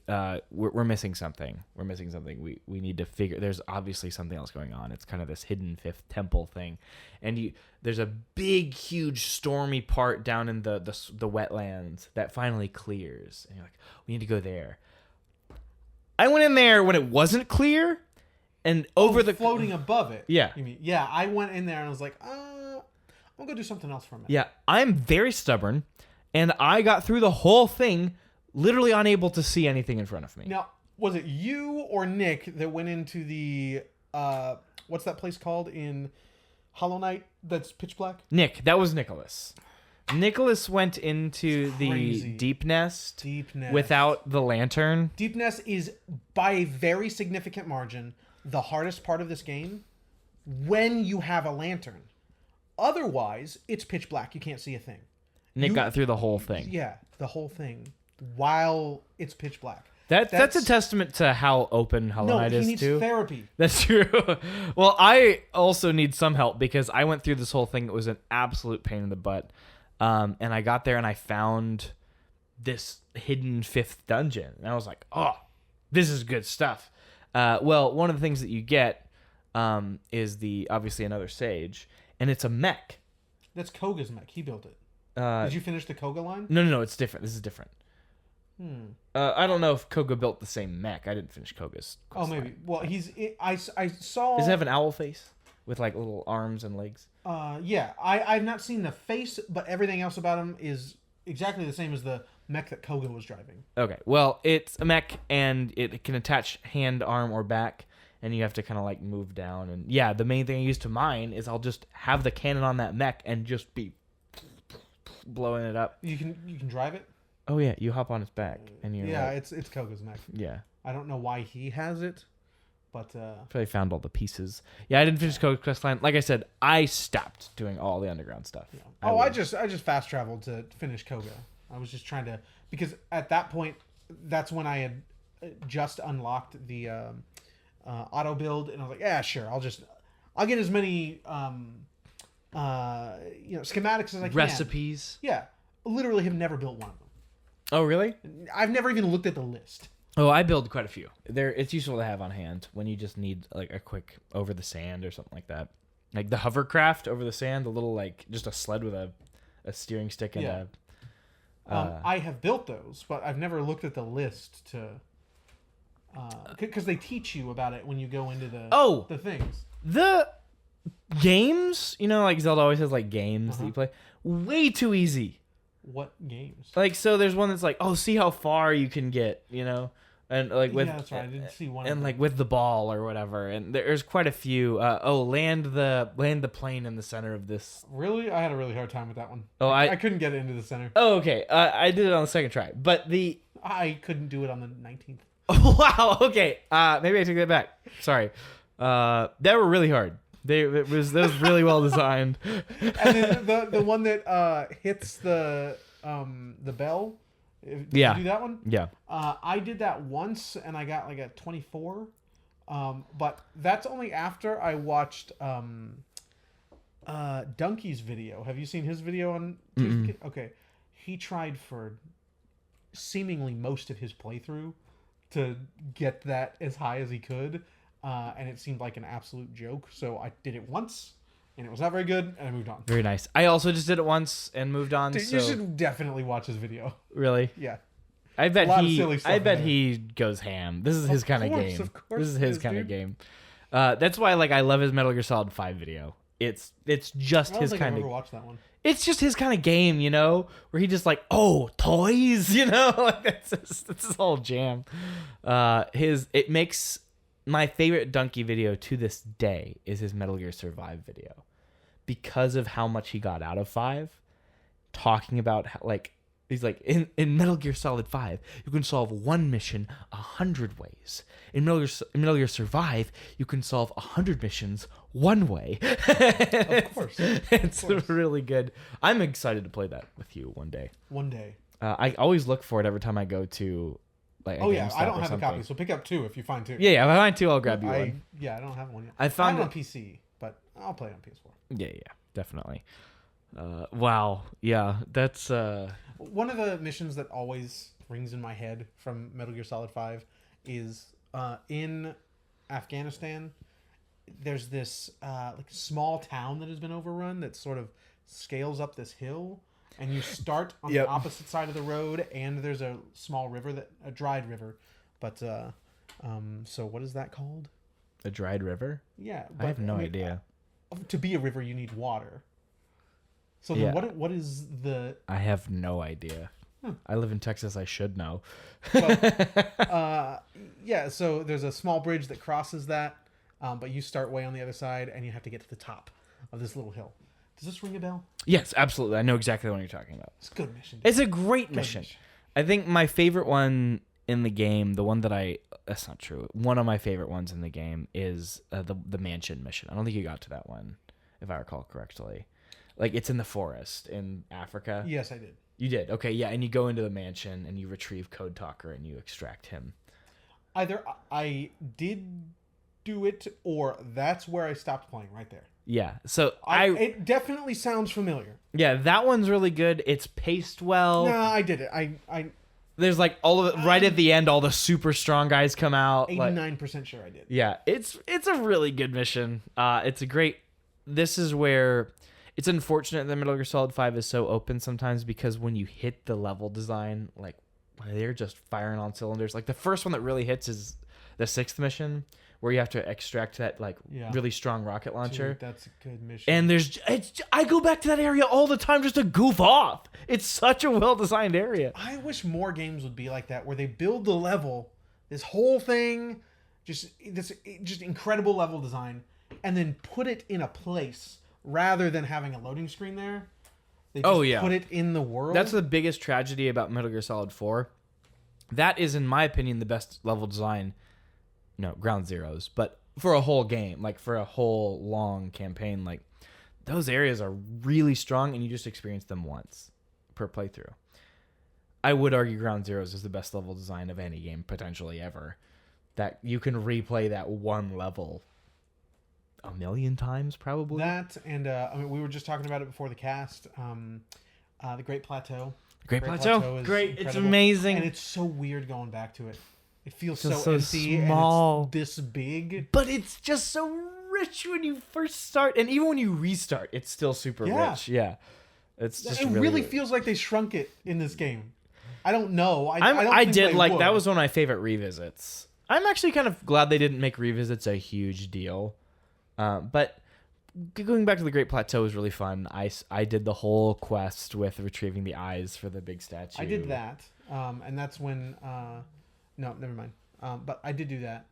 we're missing something. We're missing something. We need to figure. There's obviously something else going on. It's kind of this hidden 5th temple thing, and there's a big, huge, stormy part down in the wetlands that finally clears, and you're like, we need to go there. I went in there when it wasn't clear. And floating above it. Yeah. You mean, yeah, I went in there and I was like, I'm going to go do something else for a minute. Yeah, I'm very stubborn, and I got through the whole thing literally unable to see anything in front of me. Now, was it you or Nick that went into the, what's that place called in Hollow Knight that's pitch black? Nick, that was Nicholas. Nicholas went into the Deep Nest without the lantern. Deep Nest is, by a very significant margin, the hardest part of this game when you have a lantern. Otherwise, it's pitch black. You can't see a thing. Nick got through the whole thing. Yeah, the whole thing while it's pitch black. That's a testament to how open Hollow Knight is, too. No, he needs therapy. That's true. Well, I also need some help because I went through this whole thing. It was an absolute pain in the butt. And I got there and I found this hidden 5th dungeon. And I was like, oh, this is good stuff. Well, one of the things that you get is obviously another sage, and it's a mech. That's Koga's mech. He built it. Did you finish the Koga line? No, it's different. This is different. I don't know if Koga built the same mech. I didn't finish Koga's. Oh, maybe. Well, I saw. Does it have an owl face with like little arms and legs? Yeah. I've not seen the face, but everything else about him is exactly the same as the mech that Koga was driving. Okay. Well, it's a mech, and it can attach hand, arm, or back, and you have to kind of like move down. And yeah, the main thing I use to mine is I'll just have the cannon on that mech and just be blowing it up. You can drive it? Oh yeah, you hop on its back and you're it's Koga's mech. Yeah. I don't know why he has it, but probably found all the pieces. Yeah, I didn't finish Koga's quest line. Like I said, I stopped doing all the underground stuff. Yeah. I just fast traveled to finish Koga. I was just trying to, because at that point, that's when I had just unlocked the auto build, and I was like, yeah, sure, I'll get as many schematics as I can. Recipes. Yeah, literally have never built one of them. Oh, really? I've never even looked at the list. Oh, I build quite a few. It's useful to have on hand when you just need like a quick over the sand or something like that. Like the hovercraft over the sand, a little like just a sled with a steering stick and a. I have built those, but I've never looked at the list to. Because they teach you about it when you go into the things. The games, like Zelda always has like games that you play. Way too easy. What games? Like, so there's one that's like, see how far you can get, and like with that's right. I didn't see one. And like with the ball or whatever, and there's quite a few. Land the plane in the center of this. Really, I had a really hard time with that one. Oh, I couldn't get it into the center. Oh, okay. I did it on the second try, but I couldn't do it on the 19th. Wow. Okay. Maybe I take that back. Sorry. They were really hard. That was really well designed. And then the one that hits the bell. Did you do that one? Yeah. I did that once and I got like a 24. But that's only after I watched Donkey's video. Have you seen his video on? Okay. He tried for seemingly most of his playthrough to get that as high as he could. And it seemed like an absolute joke. So I did it once, and it was not very good, and I moved on. Very nice. I also just did it once and moved on. Dude, you should definitely watch his video. Really? Yeah. I bet he goes ham. This is his kind of game. Of course this is his kind of game. That's why I love his Metal Gear Solid 5 video. It's just his kind of. I've never watched that one. It's just his kind of game, where he just like, toys, like that's his whole jam. It makes. My favorite Donkey video to this day is his Metal Gear Survive video, because of how much he got out of 5, talking about how, like, he's like, in Metal Gear Solid 5, you can solve one mission 100 ways. In Metal Gear Survive, you can solve 100 missions one way. Of course. It's really good. I'm excited to play that with you one day. One day. I always look for it every time I go to. Like I don't have a copy, so pick up 2 if you find 2. Yeah, if I find 2, I'll grab you one. Yeah, I don't have one yet. I found it on PC. I'll play it on PS4. Yeah, definitely. Wow. Yeah, that's One of the missions that always rings in my head from Metal Gear Solid 5 is in Afghanistan. There's this like small town that has been overrun that sort of scales up this hill, and you start on the opposite side of the road, and there's a small river, a dried river. But so what is that called? a dried river. Yeah, I have no idea. To be a river, you need water. So then what is the? I have no idea. I live in Texas. I should know. Well, yeah. So there's a small bridge that crosses that, but you start way on the other side, and you have to get to the top of this little hill. Does this ring a bell? Yes, absolutely. I know exactly what you're talking about. It's a good mission. It's a great mission. I think my favorite one in the game, the one that that's not true. One of my favorite ones in the game is the mansion mission. I don't think you got to that one, if I recall correctly. Like, it's in the forest in Africa. Yes, I did. You did? Okay, yeah. And you go into the mansion and you retrieve Code Talker and you extract him. Either I did do it, or that's where I stopped playing right there. Yeah. So it definitely sounds familiar. Yeah, that one's really good. It's paced well. No, I did it. I There's like all of it right at the end. All the super strong guys come out. 89% sure I did. Yeah, it's a really good mission. It's a great. This is where it's unfortunate that Metal Gear Solid 5 is so open sometimes, because when you hit the level design, like, they're just firing on cylinders. Like, the first one that really hits is the 6th mission, where you have to extract that really strong rocket launcher. Dude, that's a good mission. And I go back to that area all the time just to goof off. It's such a well-designed area. I wish more games would be like that, where they build the level, this whole thing, just incredible level design, and then put it in a place rather than having a loading screen there. They just put it in the world. That's the biggest tragedy about Metal Gear Solid 4. That is, in my opinion, the best level design. No, Ground Zeroes, but for a whole game, like for a whole long campaign, like, those areas are really strong, and you just experience them once per playthrough. I would argue Ground Zeroes is the best level design of any game potentially ever. That you can replay that one level a million times, probably. That, and I mean, we were just talking about it before the cast. The Great Plateau. Great Plateau. Is great. incredible. It's amazing. And it's so weird going back to it. It feels Just so empty, small. and it's this big. But it's just so rich when you first start, and even when you restart, it's still super rich. Yeah. It's just it really feels like they shrunk it in this game. I don't know. I don't I think did they like would. that was one of my favorite revisits. I'm actually kind of glad they didn't make revisits a huge deal. But going back to the Great Plateau was really fun. I did the whole quest with retrieving the eyes for the big statue. I did that, and that's when. No, never mind. But I did do that.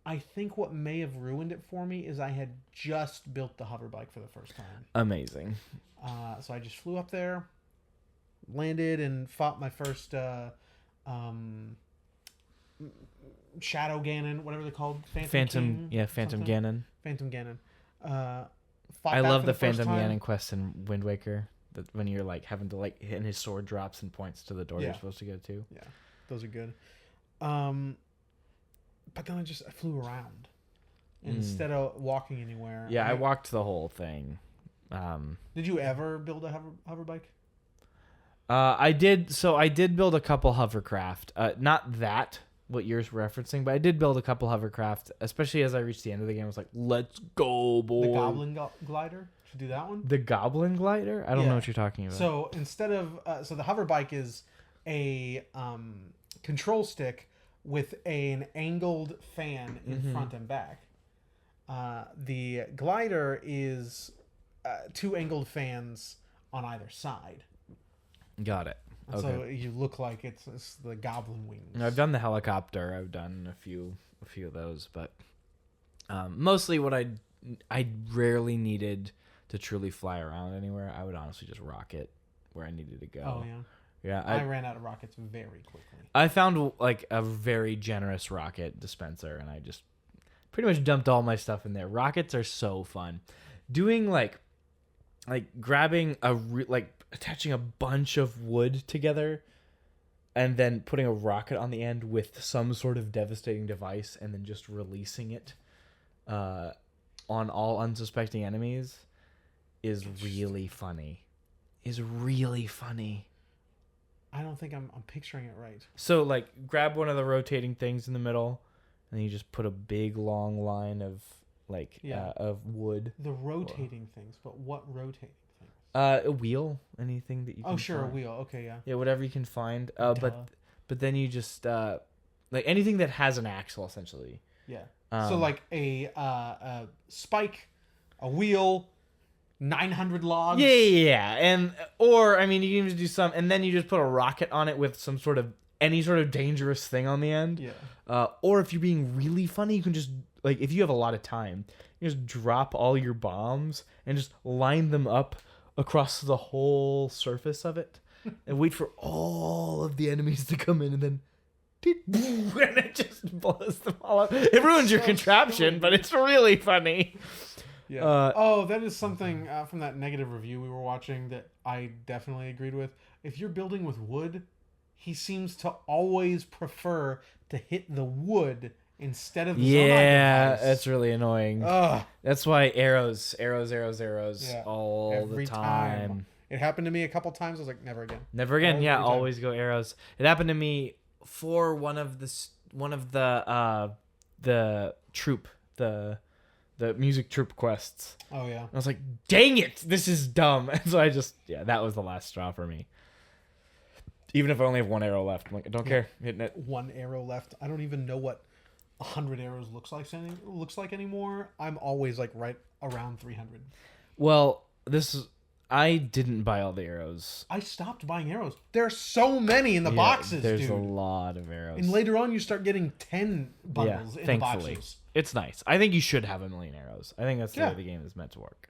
I think what may have ruined it for me is I had just built the hover bike for the first time. Amazing. So I just flew up there, landed, and fought my first Shadow Ganon, whatever they're called. Phantom Ganon. Phantom Ganon. I love the Phantom Ganon quest in Wind Waker. When you're like having to and his sword drops and points to the door you're supposed to go to. Yeah, those are good. But then I flew around instead of walking anywhere. Yeah, I walked the whole thing. Did you ever build a hover bike? I did. So I did build a couple hovercraft. Not that what you're referencing, but I did build a couple hovercraft, especially as I reached the end of the game. I was like, let's go, boy. The Goblin Glider? Should do that one? The Goblin Glider? I don't know what you're talking about. So instead of... so the hover bike is a control stick with an angled fan in front and back. The glider is 2 angled fans on either side. Got it. Okay. So you look like it's the goblin wings. I've done the helicopter. I've done a few of those, but mostly what I rarely needed to truly fly around anywhere. I would honestly just rocket where I needed to go. Oh yeah. Yeah, I ran out of rockets very quickly. I found like a very generous rocket dispenser, and I just pretty much dumped all my stuff in there. Rockets are so fun. Doing like grabbing attaching a bunch of wood together and then putting a rocket on the end with some sort of devastating device and then just releasing it. on all unsuspecting enemies is really funny. Is really funny. I don't think I'm picturing it right. So like grab one of the rotating things in the middle, and then you just put a big long line of of wood. The rotating things, but what rotating things? A wheel, anything that you can Oh, sure, find. a wheel. Okay, yeah. Yeah, whatever you can find. But then you just like anything that has an axle essentially. Yeah. So like a spike, a wheel, 900 logs. Yeah. And or I mean you can even do some, and then you just put a rocket on it with some sort of any sort of dangerous thing on the end. Yeah. Or if you're being really funny, you can just like if you have a lot of time, you just drop all your bombs and just line them up across the whole surface of it, and wait for all of the enemies to come in, and then. And it just blows them all up. It ruins your contraption, but it's really funny. Yeah. That is something from that negative review we were watching that I definitely agreed with. If you're building with wood, he seems to always prefer to hit the wood instead of the yeah, device. that's really annoying. That's why arrows all every the time. It happened to me a couple times. I was like, never again. Never again. Every Yeah, time. always go arrows. It happened to me for one of the troop the music troop quests. Oh yeah. I was like, dang it, this is dumb. And so that was the last straw for me. Even if I only have one arrow left, I'm like, I don't care. Hitting it. One arrow left. I don't even know what 100 arrows looks like anymore. I'm always like right around 300. Well, I didn't buy all the arrows. I stopped buying arrows. There are so many in the boxes, there's dude. a lot of arrows. And later on, you start getting 10 bundles in thankfully. the boxes. It's nice. I think you should have a million arrows. I think that's the way the game is meant to work.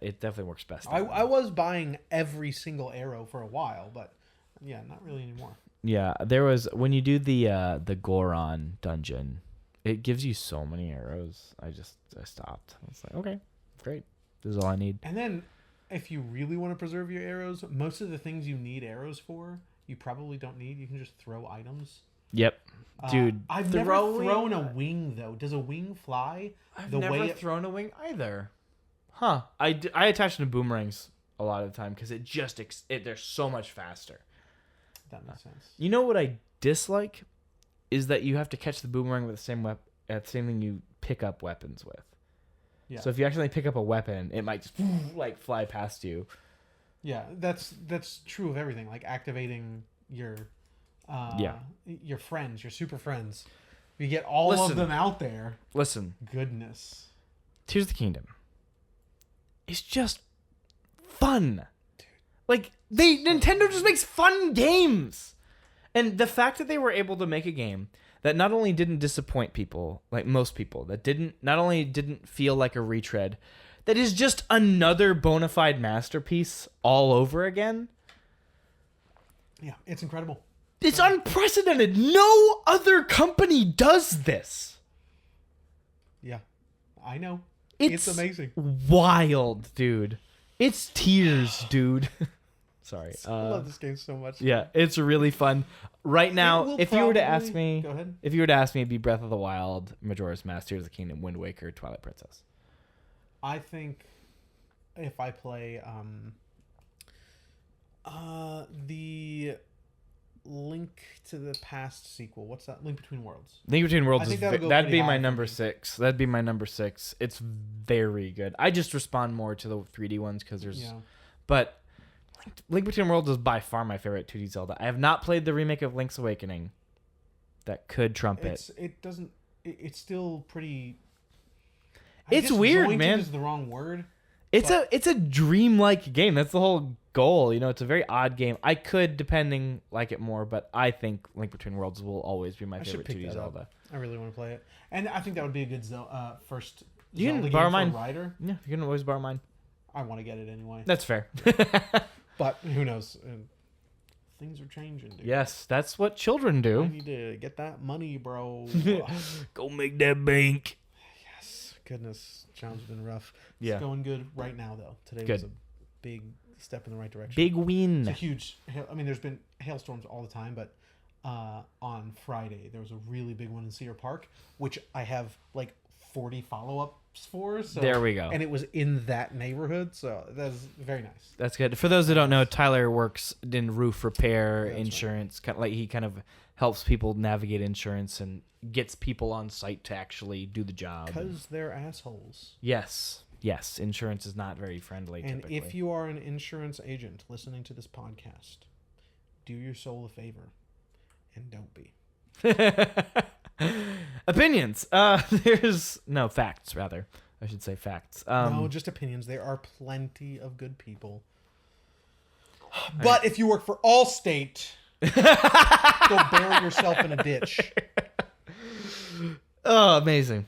It definitely works best. I was buying every single arrow for a while, but yeah, not really anymore. Yeah, there was when you do the Goron dungeon, it gives you so many arrows. I stopped. I was like, okay, great. This is all I need. And then, if you really want to preserve your arrows, most of the things you need arrows for, you probably don't need. You can just throw items. Yep, dude. I've never thrown a wing though. Does a wing fly? I've never thrown a wing either. Huh? I attach them to boomerangs a lot of the time because they're so much faster. That makes sense. You know what I dislike is that you have to catch the boomerang with the same same thing you pick up weapons with. Yeah. So if you accidentally pick up a weapon, it might just like fly past you. Yeah, that's true of everything. Like activating your your friends, your super friends. You get all of them out there. Listen. Goodness. Tears of the Kingdom. It's just fun. Dude. Like Nintendo just makes fun games. And the fact that they were able to make a game that not only didn't disappoint people, like most people, that not only didn't feel like a retread, that is just another bona fide masterpiece all over again. Yeah, it's incredible. It's unprecedented. No other company does this. Yeah, I know. It's amazing. Wild, dude. It's tears, dude. Sorry. I love this game so much. Yeah, it's really fun. Right now, if you were to ask me, go ahead. If you were to ask me, it'd be Breath of the Wild, Majora's Mask, Tears of the Kingdom, Wind Waker, Twilight Princess. I think if I play the Link to the Past sequel, what's that? Link Between Worlds. Link Between Worlds that'd be my number me. 6. That'd be my number 6. It's very good. I just respond more to the 3D ones because there's, but. Link Between Worlds is by far my favorite 2D Zelda. I have not played the remake of Link's Awakening. That could trump it. It's still pretty. It's weird, man. Is the wrong word. It's a dreamlike game. That's the whole goal. You know, it's a very odd game. I could, depending, like it more, but I think Link Between Worlds will always be my favorite 2D Zelda. Up. I really want to play it, and I think that would be a good first. You Zelda can borrow mine. Rider. Yeah, you can always borrow mine. I want to get it anyway. That's fair. But who knows? Things are changing, dude. Yes, that's what children do. I need to get that money, bro. Go make that bank. Yes. Goodness, challenge has been rough. Yeah. It's going good right now, though. Today was a big step in the right direction. Big win. It's a huge... there's been hailstorms all the time, but on Friday, there was a really big one in Cedar Park, which I have, 40 follow-up for. So, There we go. And it was in that neighborhood, so that's very nice. That's good. For those that don't know, Tyler works in roof repair, That's insurance. Kind of like he kind of helps people navigate insurance and gets people on site to actually do the job. Because they're assholes. Yes. Insurance is not very friendly. And typically. if you are an insurance agent listening to this podcast, do your soul a favor and don't be. Opinions. There's no facts. Rather, I should say facts. No, just opinions. There are plenty of good people. But if you work for Allstate, go bury yourself in a ditch. Oh, amazing.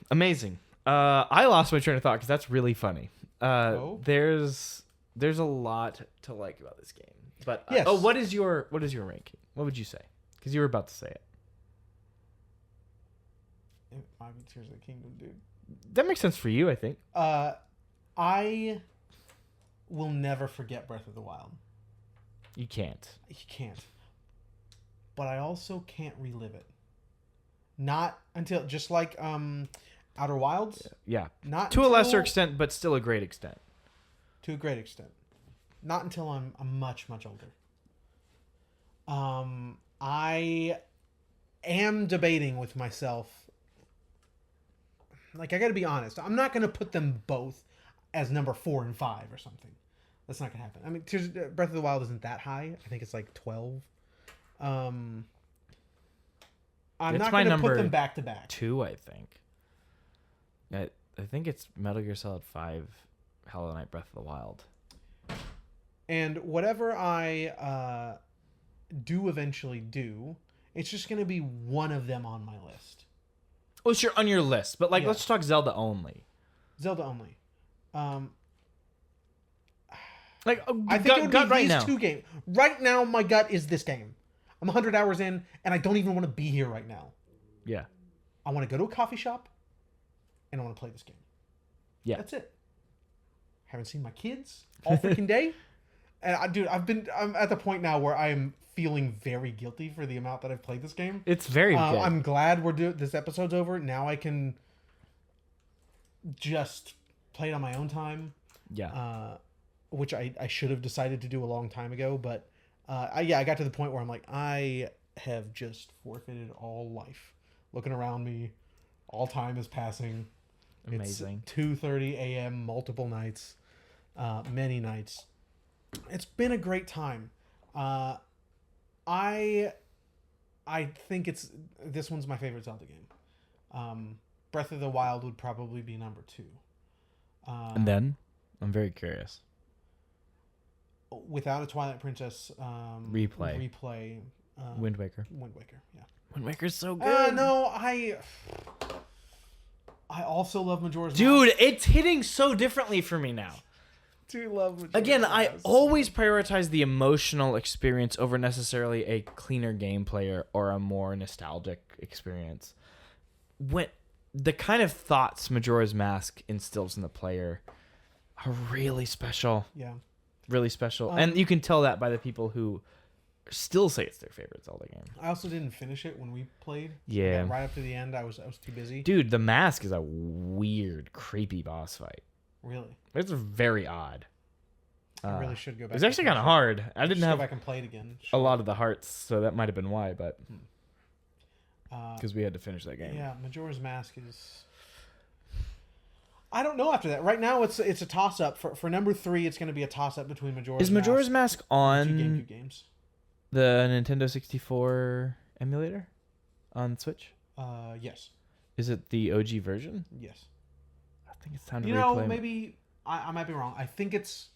I lost my train of thought because that's really funny. There's a lot to like about this game. But yes. What is your ranking? What would you say? Because you were about to say it. It might be Tears of the Kingdom, dude. That makes sense for you, I think. I will never forget Breath of the Wild. You can't. You can't. But I also can't relive it. Not until, just like Outer Wilds. Yeah. Not to a lesser extent, but still a great extent. To a great extent. Not until I'm much, much older. I am debating with myself. Like, I gotta be honest. I'm not gonna put them both as number 4 and 5 or something. That's not gonna happen. I mean, Breath of the Wild isn't that high. I think it's like 12. I'm not gonna put them back to back. 2, I think. I think it's Metal Gear Solid 5, Hollow Knight, Breath of the Wild. And whatever I do eventually do, it's just gonna be one of them on my list. Oh, sure, on your list, but Yeah. let's talk Zelda only. Zelda only. Like, I think it would be right these now. 2 games. Right now, my gut is this game. I'm 100 hours in, and I don't even want to be here right now. Yeah. I want to go to a coffee shop, and I want to play this game. Yeah. That's it. Haven't seen my kids all freaking day. And I'm at the point now where I am feeling very guilty for the amount that I've played this game. It's very good. I'm glad this episode's over. Now I can just play it on my own time. Yeah. Which I should have decided to do a long time ago, but I got to the point where I'm like, I have just forfeited all life. Looking around me, all time is passing. Amazing. It's 2:30 a.m. multiple nights, many nights. It's been a great time. I think this one's my favorite Zelda game. Breath of the Wild would probably be number 2. And then, I'm very curious. Without a Twilight Princess replay. Wind Waker. Yeah. Wind Waker's so good. No, I also love Majora's Mask. Dude, it's hitting so differently for me now. Do you love Majora's Again, Mask? I always prioritize the emotional experience over necessarily a cleaner gameplay or a more nostalgic experience. When the kind of thoughts Majora's Mask instills in the player are really special. Yeah. Really special. And you can tell that by the people who still say it's their favorite Zelda game. I also didn't finish it when we played. Yeah. Right up to the end, I was too busy. Dude, the mask is a weird, creepy boss fight. Really? It's very odd. I really should go back. It's actually kind of hard. I didn't go have back and play it again. a lot of the hearts, so that might have been why, but because we had to finish that game. Yeah, Majora's Mask is. I don't know after that. Right now, it's a toss up for number 3. It's going to be a toss up between Majora's. Is Majora's Mask and 2 on GameCube games. the Nintendo 64 emulator on Switch? Yes. Is it the OG version? Yes. I think it's time to You replay. know, maybe I might be wrong. I think it's.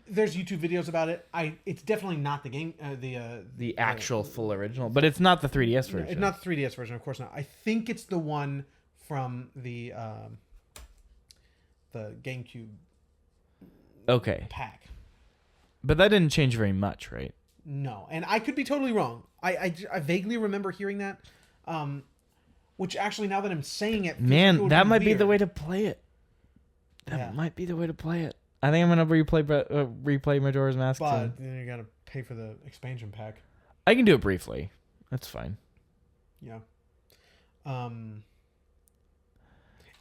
There's YouTube videos about it. It's definitely not the game. The actual full original, but it's not the 3DS version. It's not the 3DS version, of course not. I think it's the one from the GameCube. Okay, Pack. but that didn't change very much, right? No, and I could be totally wrong. I vaguely remember hearing that. Which actually, now that I'm saying it, Man, that might be the weird. way to play it. That Yeah. might be the way to play it. I think I'm gonna replay Majora's Mask. But then you gotta pay for the expansion pack. I can do it briefly. That's fine. Yeah.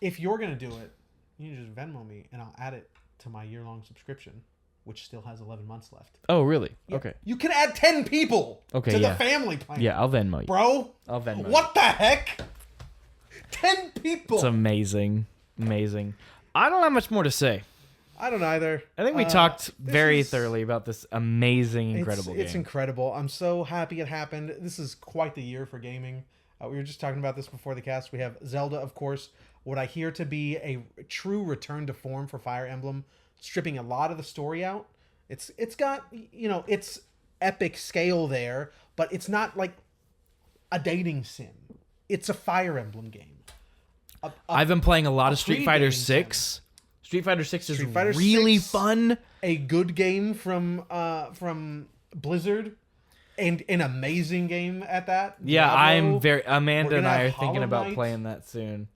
If you're gonna do it, you can just Venmo me, and I'll add it to my year-long subscription, which still has 11 months left. Oh, really? Yeah. Okay. You can add 10 people to the family plan. Yeah, I'll Venmo you. Bro. I'll Venmo What the heck? 10 people. It's amazing. Amazing. I don't have much more to say. I don't either. I think we talked very thoroughly about this amazing, incredible game. It's incredible. I'm so happy it happened. This is quite the year for gaming. We were just talking about this before the cast. We have Zelda, of course, what I hear to be a true return to form for Fire Emblem, stripping a lot of the story out. It's got, it's epic scale there, but it's not like a dating sim. It's a Fire Emblem game. I've been playing a lot of Street Fighter 6. Street Fighter 6 is really fun. A good game from Blizzard, and an amazing game at that. Yeah, Diablo. Amanda and I are thinking Hollow about Knight. playing that soon.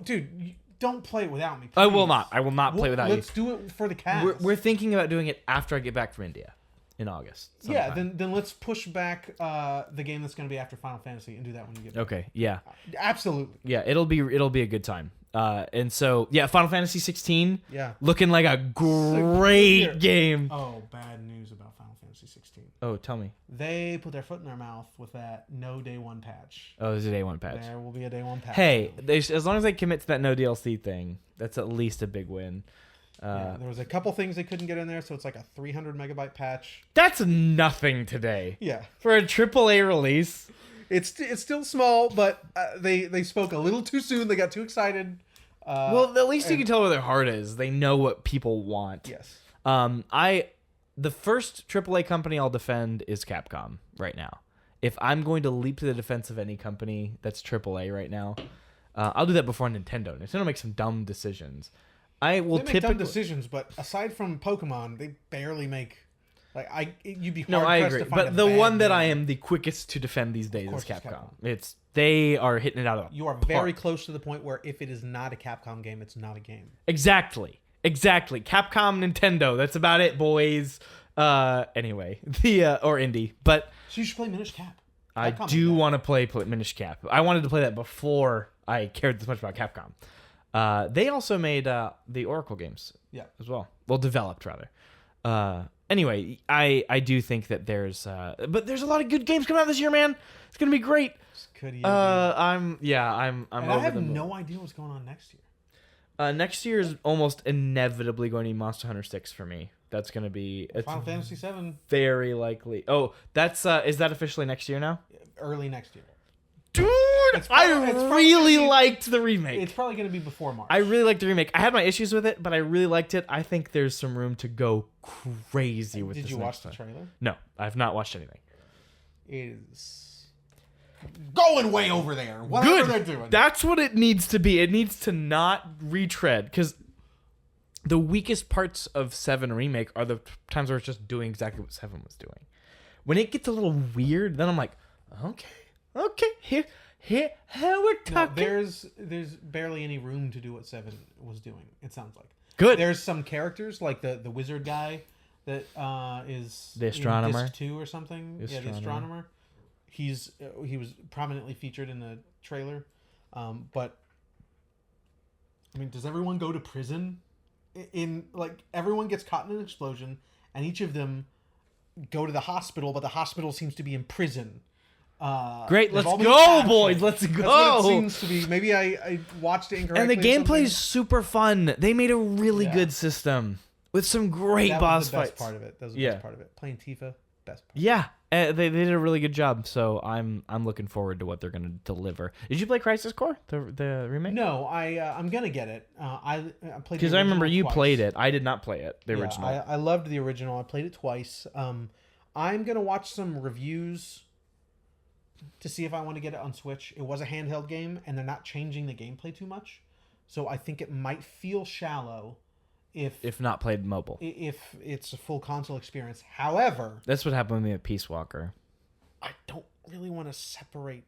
Dude, don't play it without me. I Please. will not. I will not play without you. Let's do it for the cast. We're thinking about doing it after I get back from India in August. Yeah, sometime. then let's push back the game that's going to be after Final Fantasy and do that when you get back. Okay, yeah. Absolutely. Yeah, it'll be a good time. And so, yeah, Final Fantasy 16. Yeah. Looking like a great game. Oh, bad news about Final Fantasy 16. Oh, tell me. They put their foot in their mouth with that no day one patch. Oh, there's a day one patch. There will be a day one patch. Hey, as long as they commit to that no DLC thing, that's at least a big win. Yeah, there was a couple things they couldn't get in there, so it's like a 300 megabyte patch. That's nothing today. Yeah. For a AAA release. It's still small, but they spoke a little too soon. They got too excited. Well, at least you can tell where their heart is. They know what people want. Yes. The first AAA company I'll defend is Capcom right now. If I'm going to leap to the defense of any company that's AAA right now, I'll do that before Nintendo. Nintendo makes some dumb decisions. I will They make dumb decisions, but aside from Pokemon, they barely make. You'd be hard No, I pressed agree. to find But a the bad one that game. I am the quickest to defend these days is Of course Capcom. They are hitting it out of the You are very close to the point where if it is not a Capcom game, it's not a game. Exactly. Capcom, Nintendo. That's about it, boys. Anyway, or indie, but So you should play Minish Cap. I Capcom do did that. want to play Minish Cap. I wanted to play that before I cared this much about Capcom. They also made the Oracle games, Yeah. as well. Well, developed rather. Anyway, I do think that there's but there's a lot of good games coming out this year, man. It's gonna be great. Could you? I'm and over I have the moon. no idea what's going on next year. Next year is almost inevitably going to be Monster Hunter 6 for me. That's going to be Final Fantasy VII very likely. Oh, that's is that officially next year now? early next year. Dude, It's I probably really gonna be- liked the remake. It's probably going to be before March. I really liked the remake. I had my issues with it, but I really liked it. I think there's some room to go crazy with Did this you watch next the one. trailer? No, I've not watched anything. It is going way over there. Whatever they're doing. That's what it needs to be. It needs to not retread, because the weakest parts of 7 Remake are the times where it's just doing exactly what 7 was doing. When it gets a little weird, then I'm like, okay, here we're No, talking. there's barely any room to do what 7 was doing. It sounds like. Good. There's some characters like the wizard guy that is The astronomer? in Disc 2 or something. Yeah, the astronomer. He was prominently featured in the trailer, but I mean, does everyone go to prison? In like everyone gets caught in an explosion, and each of them go to the hospital, but the hospital seems to be in prison. Great, they've let's all been go, captured. boys. Let's go. That's what it seems to be. Maybe I watched it incorrectly. And the or something. gameplay's super fun. They made a really Yeah. good system with some great That boss was the best fights. part of it. That was the Yeah. best part of it. Playing Tifa, best part. Yeah, they did a really good job. So I'm looking forward to what they're gonna deliver. Did you play Crisis Core, the remake? No, I'm gonna get it. I played Because the I remember original you twice. played it. I did not play it. The Yeah, original. I loved the original. I played it twice. I'm gonna watch some reviews to see if I want to get it on Switch. It was a handheld game, and they're not changing the gameplay too much, so I think it might feel shallow if not played mobile. if it's a full console experience. However, That's what happened with me at Peace Walker. I don't really want to separate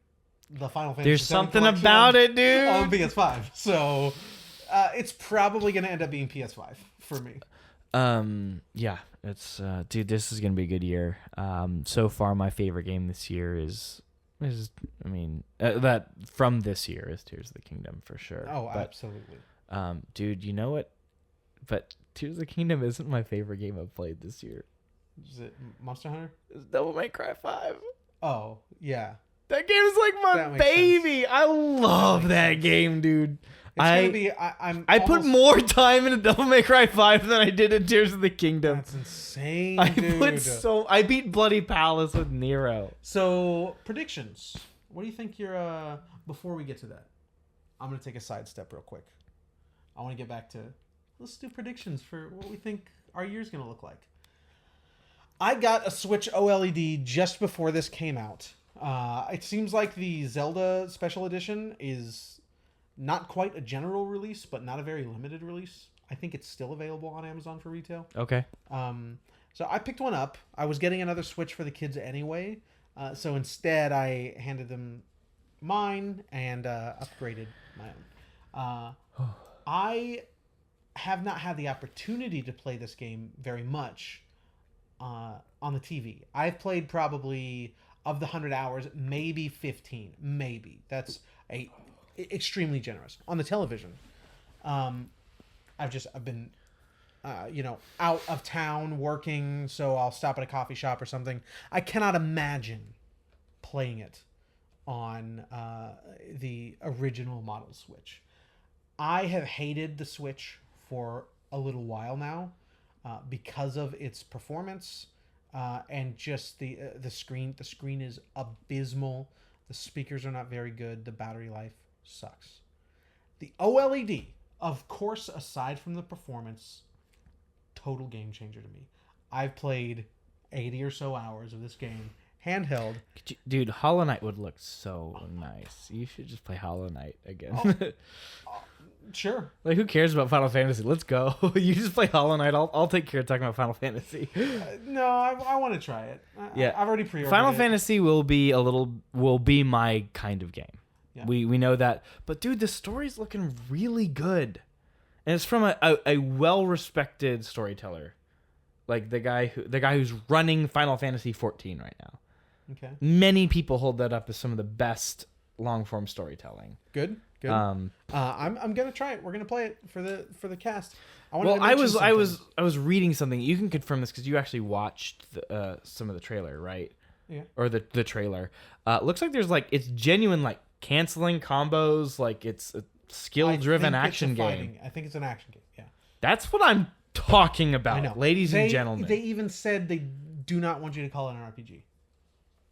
the Final Fantasy. There's VII something collection about on- it, dude. on PS5. So it's probably going to end up being PS5 for me. Yeah, it's dude, this is gonna be a good year. So far my favorite game this year is I mean, that from this year is Tears of the Kingdom for sure. Oh, but, absolutely. Dude, you know what? But Tears of the Kingdom isn't my favorite game I've played this year. Is it Monster Hunter? It's Devil May Cry 5. Oh, yeah. That game is like That my makes baby. I love that game, dude. Gonna be. I put more time into Devil May Cry 5 than I did in Tears of the Kingdom. That's insane, I dude. I beat Bloody Palace with Nero. So predictions. What do you think your before we get to that? I'm gonna take a sidestep real quick. I want to get back to let's do predictions for what we think our year's gonna look like. I got a Switch OLED just before this came out. It seems like the Zelda Special Edition is not quite a general release, but not a very limited release. I think it's still available on Amazon for retail. Okay. So I picked one up. I was getting another Switch for the kids anyway. So instead, I handed them mine and upgraded my own. I have not had the opportunity to play this game very much on the TV. I've played probably, of the 100 hours, maybe 15. Maybe. That's extremely generous. On the television, I've been out of town working, so I'll stop at a coffee shop or something. I cannot imagine playing it on the original model Switch. I have hated the Switch for a little while now because of its performance and just the screen. The screen is abysmal. The speakers are not very good. The battery life sucks. The OLED, of course, aside from the performance, total game changer to me. I've played 80 or so hours of this game handheld. Dude, Hollow Knight would look so nice. You should just play Hollow Knight again. Sure. Like, who cares about Final Fantasy? Let's go. You just play Hollow Knight. I'll take care of talking about Final Fantasy. No, I want to try it. Yeah, I've already pre-ordered Final it. Fantasy will be my kind of game. Yeah. We know that. But dude, the story's looking really good. And it's from a well-respected storyteller. Like the guy who's running Final Fantasy 14 right now. Okay. Many people hold that up as some of the best long-form storytelling. Good. I'm gonna try it. We're gonna play it for the cast. I was reading something. You can confirm this because you actually watched some of the trailer, right? Yeah. Or the trailer. Looks like there's it's genuine canceling combos. It's a skill-driven action game. I think it's an action game. Yeah. That's what I'm talking about, I know. Ladies and gentlemen. They even said they do not want you to call it an RPG.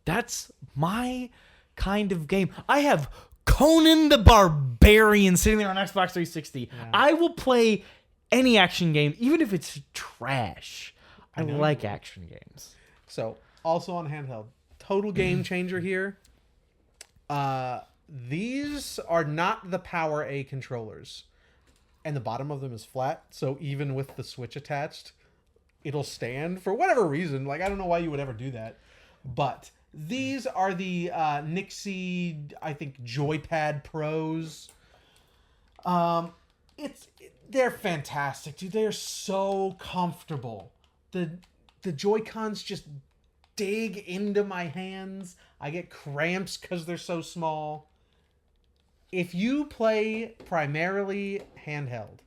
That's my kind of game. I have Conan the Barbarian sitting there on Xbox 360. Yeah. I will play any action game, even if it's trash. I like action games. So, also on handheld. Total game changer here. These are not the Power A controllers. And the bottom of them is flat, so even with the Switch attached, it'll stand for whatever reason. I don't know why you would ever do that. But these are the Nixie, I think, Joypad Pros. They're fantastic, dude. They are so comfortable. The Joy-Cons just dig into my hands. I get cramps because they're so small. If you play primarily handheld,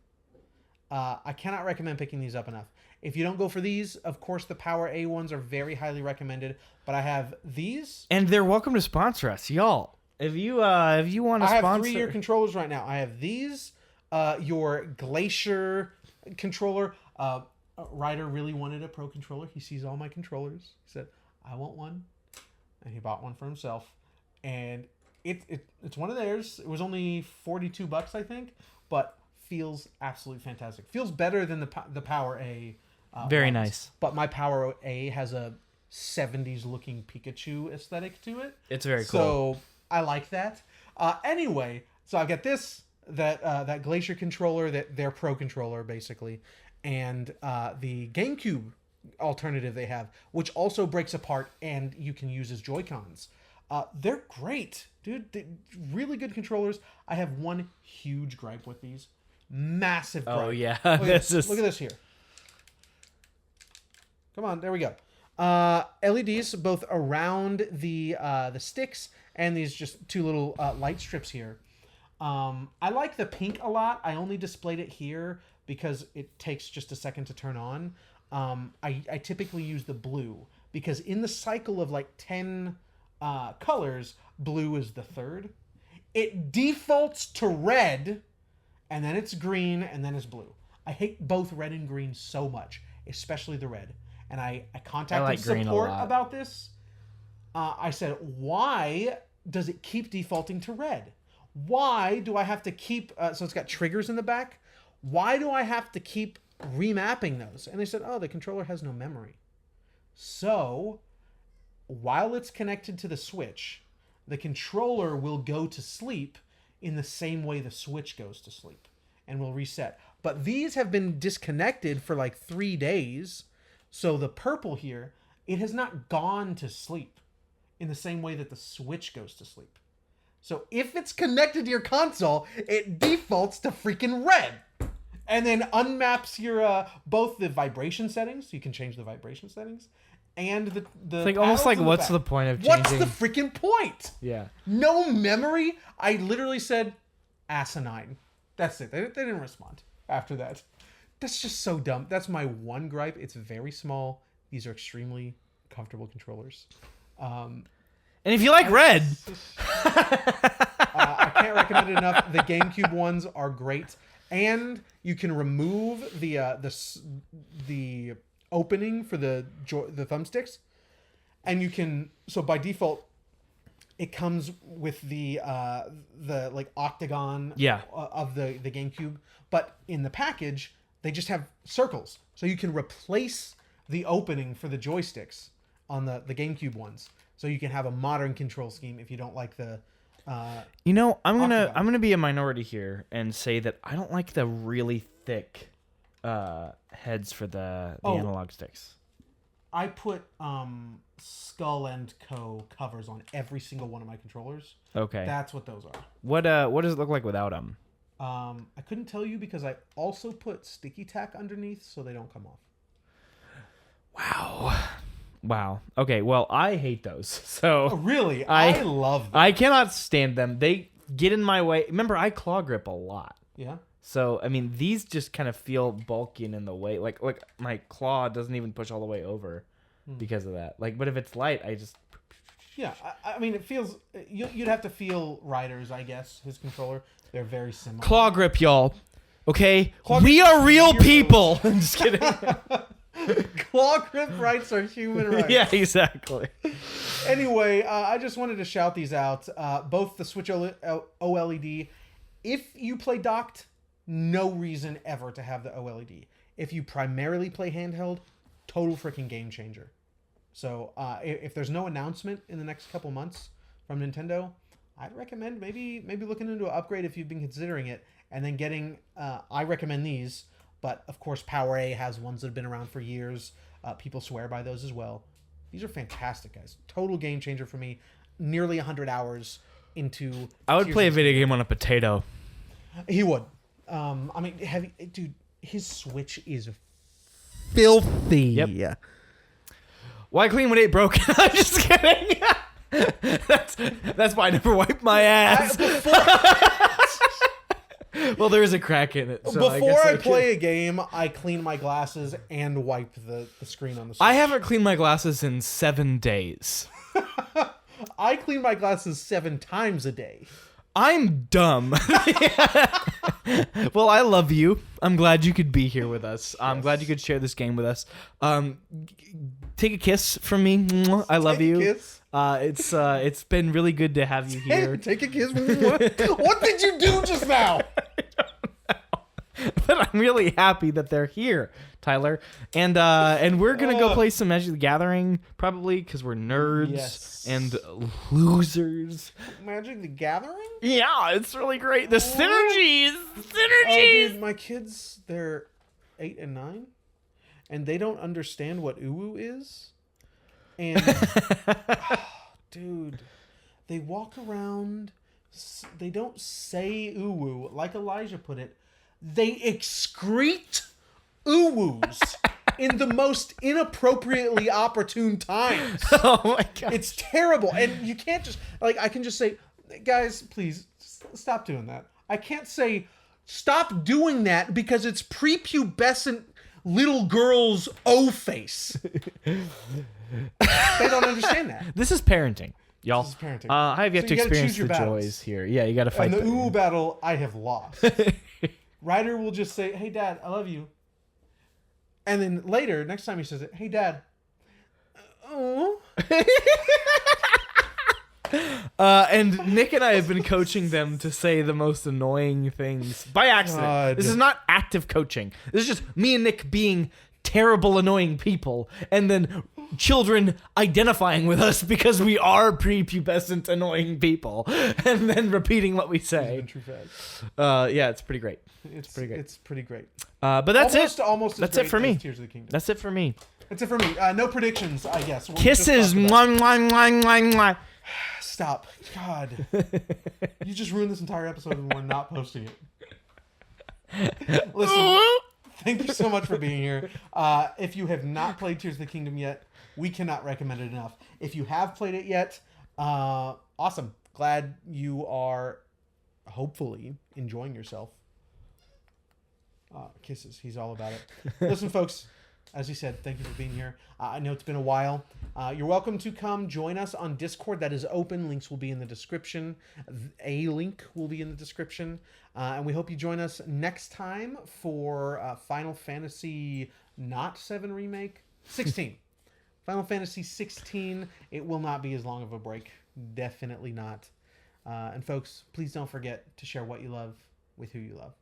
I cannot recommend picking these up enough. If you don't go for these, of course, the Power A ones are very highly recommended. But I have these, and they're welcome to sponsor us, y'all. If you want to sponsor, I have 3-year controllers right now. I have these, your Glacier controller. Ryder really wanted a Pro controller. He sees all my controllers. He said, "I want one," and he bought one for himself. And it's one of theirs. It was only $42, I think, but feels absolutely fantastic. Feels better than the Power A. Very ones. nice. But my Power A has a 70s looking Pikachu aesthetic to it. It's very cool. So I like that. Anyway, so I've got that Glacier controller, their Pro controller basically, and the GameCube alternative they have, which also breaks apart and you can use as Joy-Cons. They're great, dude. Really good controllers. I have one huge gripe with these. Massive gripe. Oh yeah, Look at this here. Come on, there we go. LEDs both around the sticks and these just two little light strips here. I like the pink a lot. I only displayed it here because it takes just a second to turn on. I typically use the blue because in the cycle of like 10 colors, blue is the third. It defaults to red, and then it's green, and then it's blue. I hate both red and green so much, especially the red. And I contacted support about this. I said, why does it keep defaulting to red? Why do I have to keep... so it's got triggers in the back. Why do I have to keep remapping those? And they said, oh, the controller has no memory. So, while it's connected to the Switch, the controller will go to sleep in the same way the Switch goes to sleep and will reset. But these have been disconnected for like 3 days. So the purple here, it has not gone to sleep in the same way that the Switch goes to sleep. So if it's connected to your console, it defaults to freaking red. And then unmaps your both the vibration settings, so you can change the vibration settings, and the it's like almost like what's the point of changing? What's the freaking point? Yeah. No memory? I literally said asinine. That's it. They didn't respond after that. That's just so dumb. That's my one gripe. It's very small. These are extremely comfortable controllers. And if you like red, I can't recommend it enough. The GameCube ones are great, and you can remove the opening for the thumbsticks, and you can. So by default, it comes with the like octagon of the GameCube, but in the package they just have circles, so you can replace the opening for the joysticks on the GameCube ones. So you can have a modern control scheme if you don't like the. I'm gonna be a minority here and say that I don't like the really thick heads for the analog sticks. I put Skull and Co. covers on every single one of my controllers. Okay, that's what those are. What does it look like without them? I couldn't tell you because I also put sticky tack underneath so they don't come off. Wow. Okay, well, I hate those. So really? I love them. I cannot stand them. They get in my way. Remember, I claw grip a lot. Yeah. So, I mean, these just kind of feel bulky and in the way. Like my claw doesn't even push all the way over because of that. Like, but if it's light, I just... Yeah, I mean, it feels... You'd have to feel Ryder's, I guess, his controller. They're very similar. Claw grip, y'all. Okay? We are real people. I'm just kidding. Claw grip rights are human rights. Yeah, exactly. Anyway, I just wanted to shout these out. Both the Switch OLED. If you play docked, no reason ever to have the OLED. If you primarily play handheld, total freaking game changer. So if there's no announcement in the next couple months from Nintendo, I'd recommend maybe looking into an upgrade if you've been considering it, and then getting. I recommend these. But, of course, PowerA has ones that have been around for years. People swear by those as well. These are fantastic, guys. Total game changer for me. Nearly 100 hours into... I would play a video game on a potato. He would. I mean, dude, his Switch is filthy. Yep. Why clean when it broke? I'm just kidding. That's why I never wiped my ass. Well, there is a crack in it. So Before I play a game, I clean my glasses and wipe the screen on the Switch. I haven't cleaned my glasses in 7 days. I clean my glasses 7 times a day. I'm dumb. Well, I love you. I'm glad you could be here with us. I'm glad you could share this game with us. Take a kiss from me. I love you. Kiss. It's been really good to have you here. Take a kiss. What did you do just now? I don't know. But I'm really happy that they're here, Tyler. And we're gonna go play some Magic the Gathering probably because we're nerds and losers. Magic the Gathering? Yeah, it's really great. The synergies. Oh, dude, my kids, they're 8 and 9, and they don't understand what uwu is. And dude, they walk around. They don't say uwu like Elijah put it. They excrete uwus in the most inappropriately opportune times. Oh my god. It's terrible. And you can't just, like, I can just say, guys, please stop doing that. I can't say, stop doing that because it's prepubescent little girl's O-face. They don't understand that. This is parenting, y'all. This is parenting. I have yet So to you gotta experience choose your the battles. joys here. Yeah, you got to fight. And the them. ooh battle, I have lost. Ryder will just say, hey, Dad, I love you. And then later, next time he says it, hey, Dad. Oh. And Nick and I have been coaching them to say the most annoying things by accident. God. This is not active coaching. This is just me and Nick being terrible, annoying people, and then children identifying with us because we are prepubescent, annoying people, and then repeating what we say. True facts. Yeah, it's pretty great. It's pretty great. It's pretty great. But that's it. Almost as That's it great for as me. Tears of the Kingdom. That's it for me. That's it for me. No predictions, I guess. We'll Kisses. just talk about- Mwah, mwah, mwah, mwah, mwah. Stop. God. You just ruined this entire episode and we're not posting it. Listen, thank you so much for being here. If you have not played Tears of the Kingdom yet, we cannot recommend it enough. If you have played it yet, awesome. Glad you are hopefully enjoying yourself. Kisses. He's all about it. Listen, folks, as he said, thank you for being here. I know it's been a while. You're welcome to come join us on Discord. That is open. Links will be in the description. A link will be in the description. And we hope you join us next time for Final Fantasy not 7 Remake, 16. Final Fantasy 16. It will not be as long of a break. Definitely not. And folks, please don't forget to share what you love with who you love.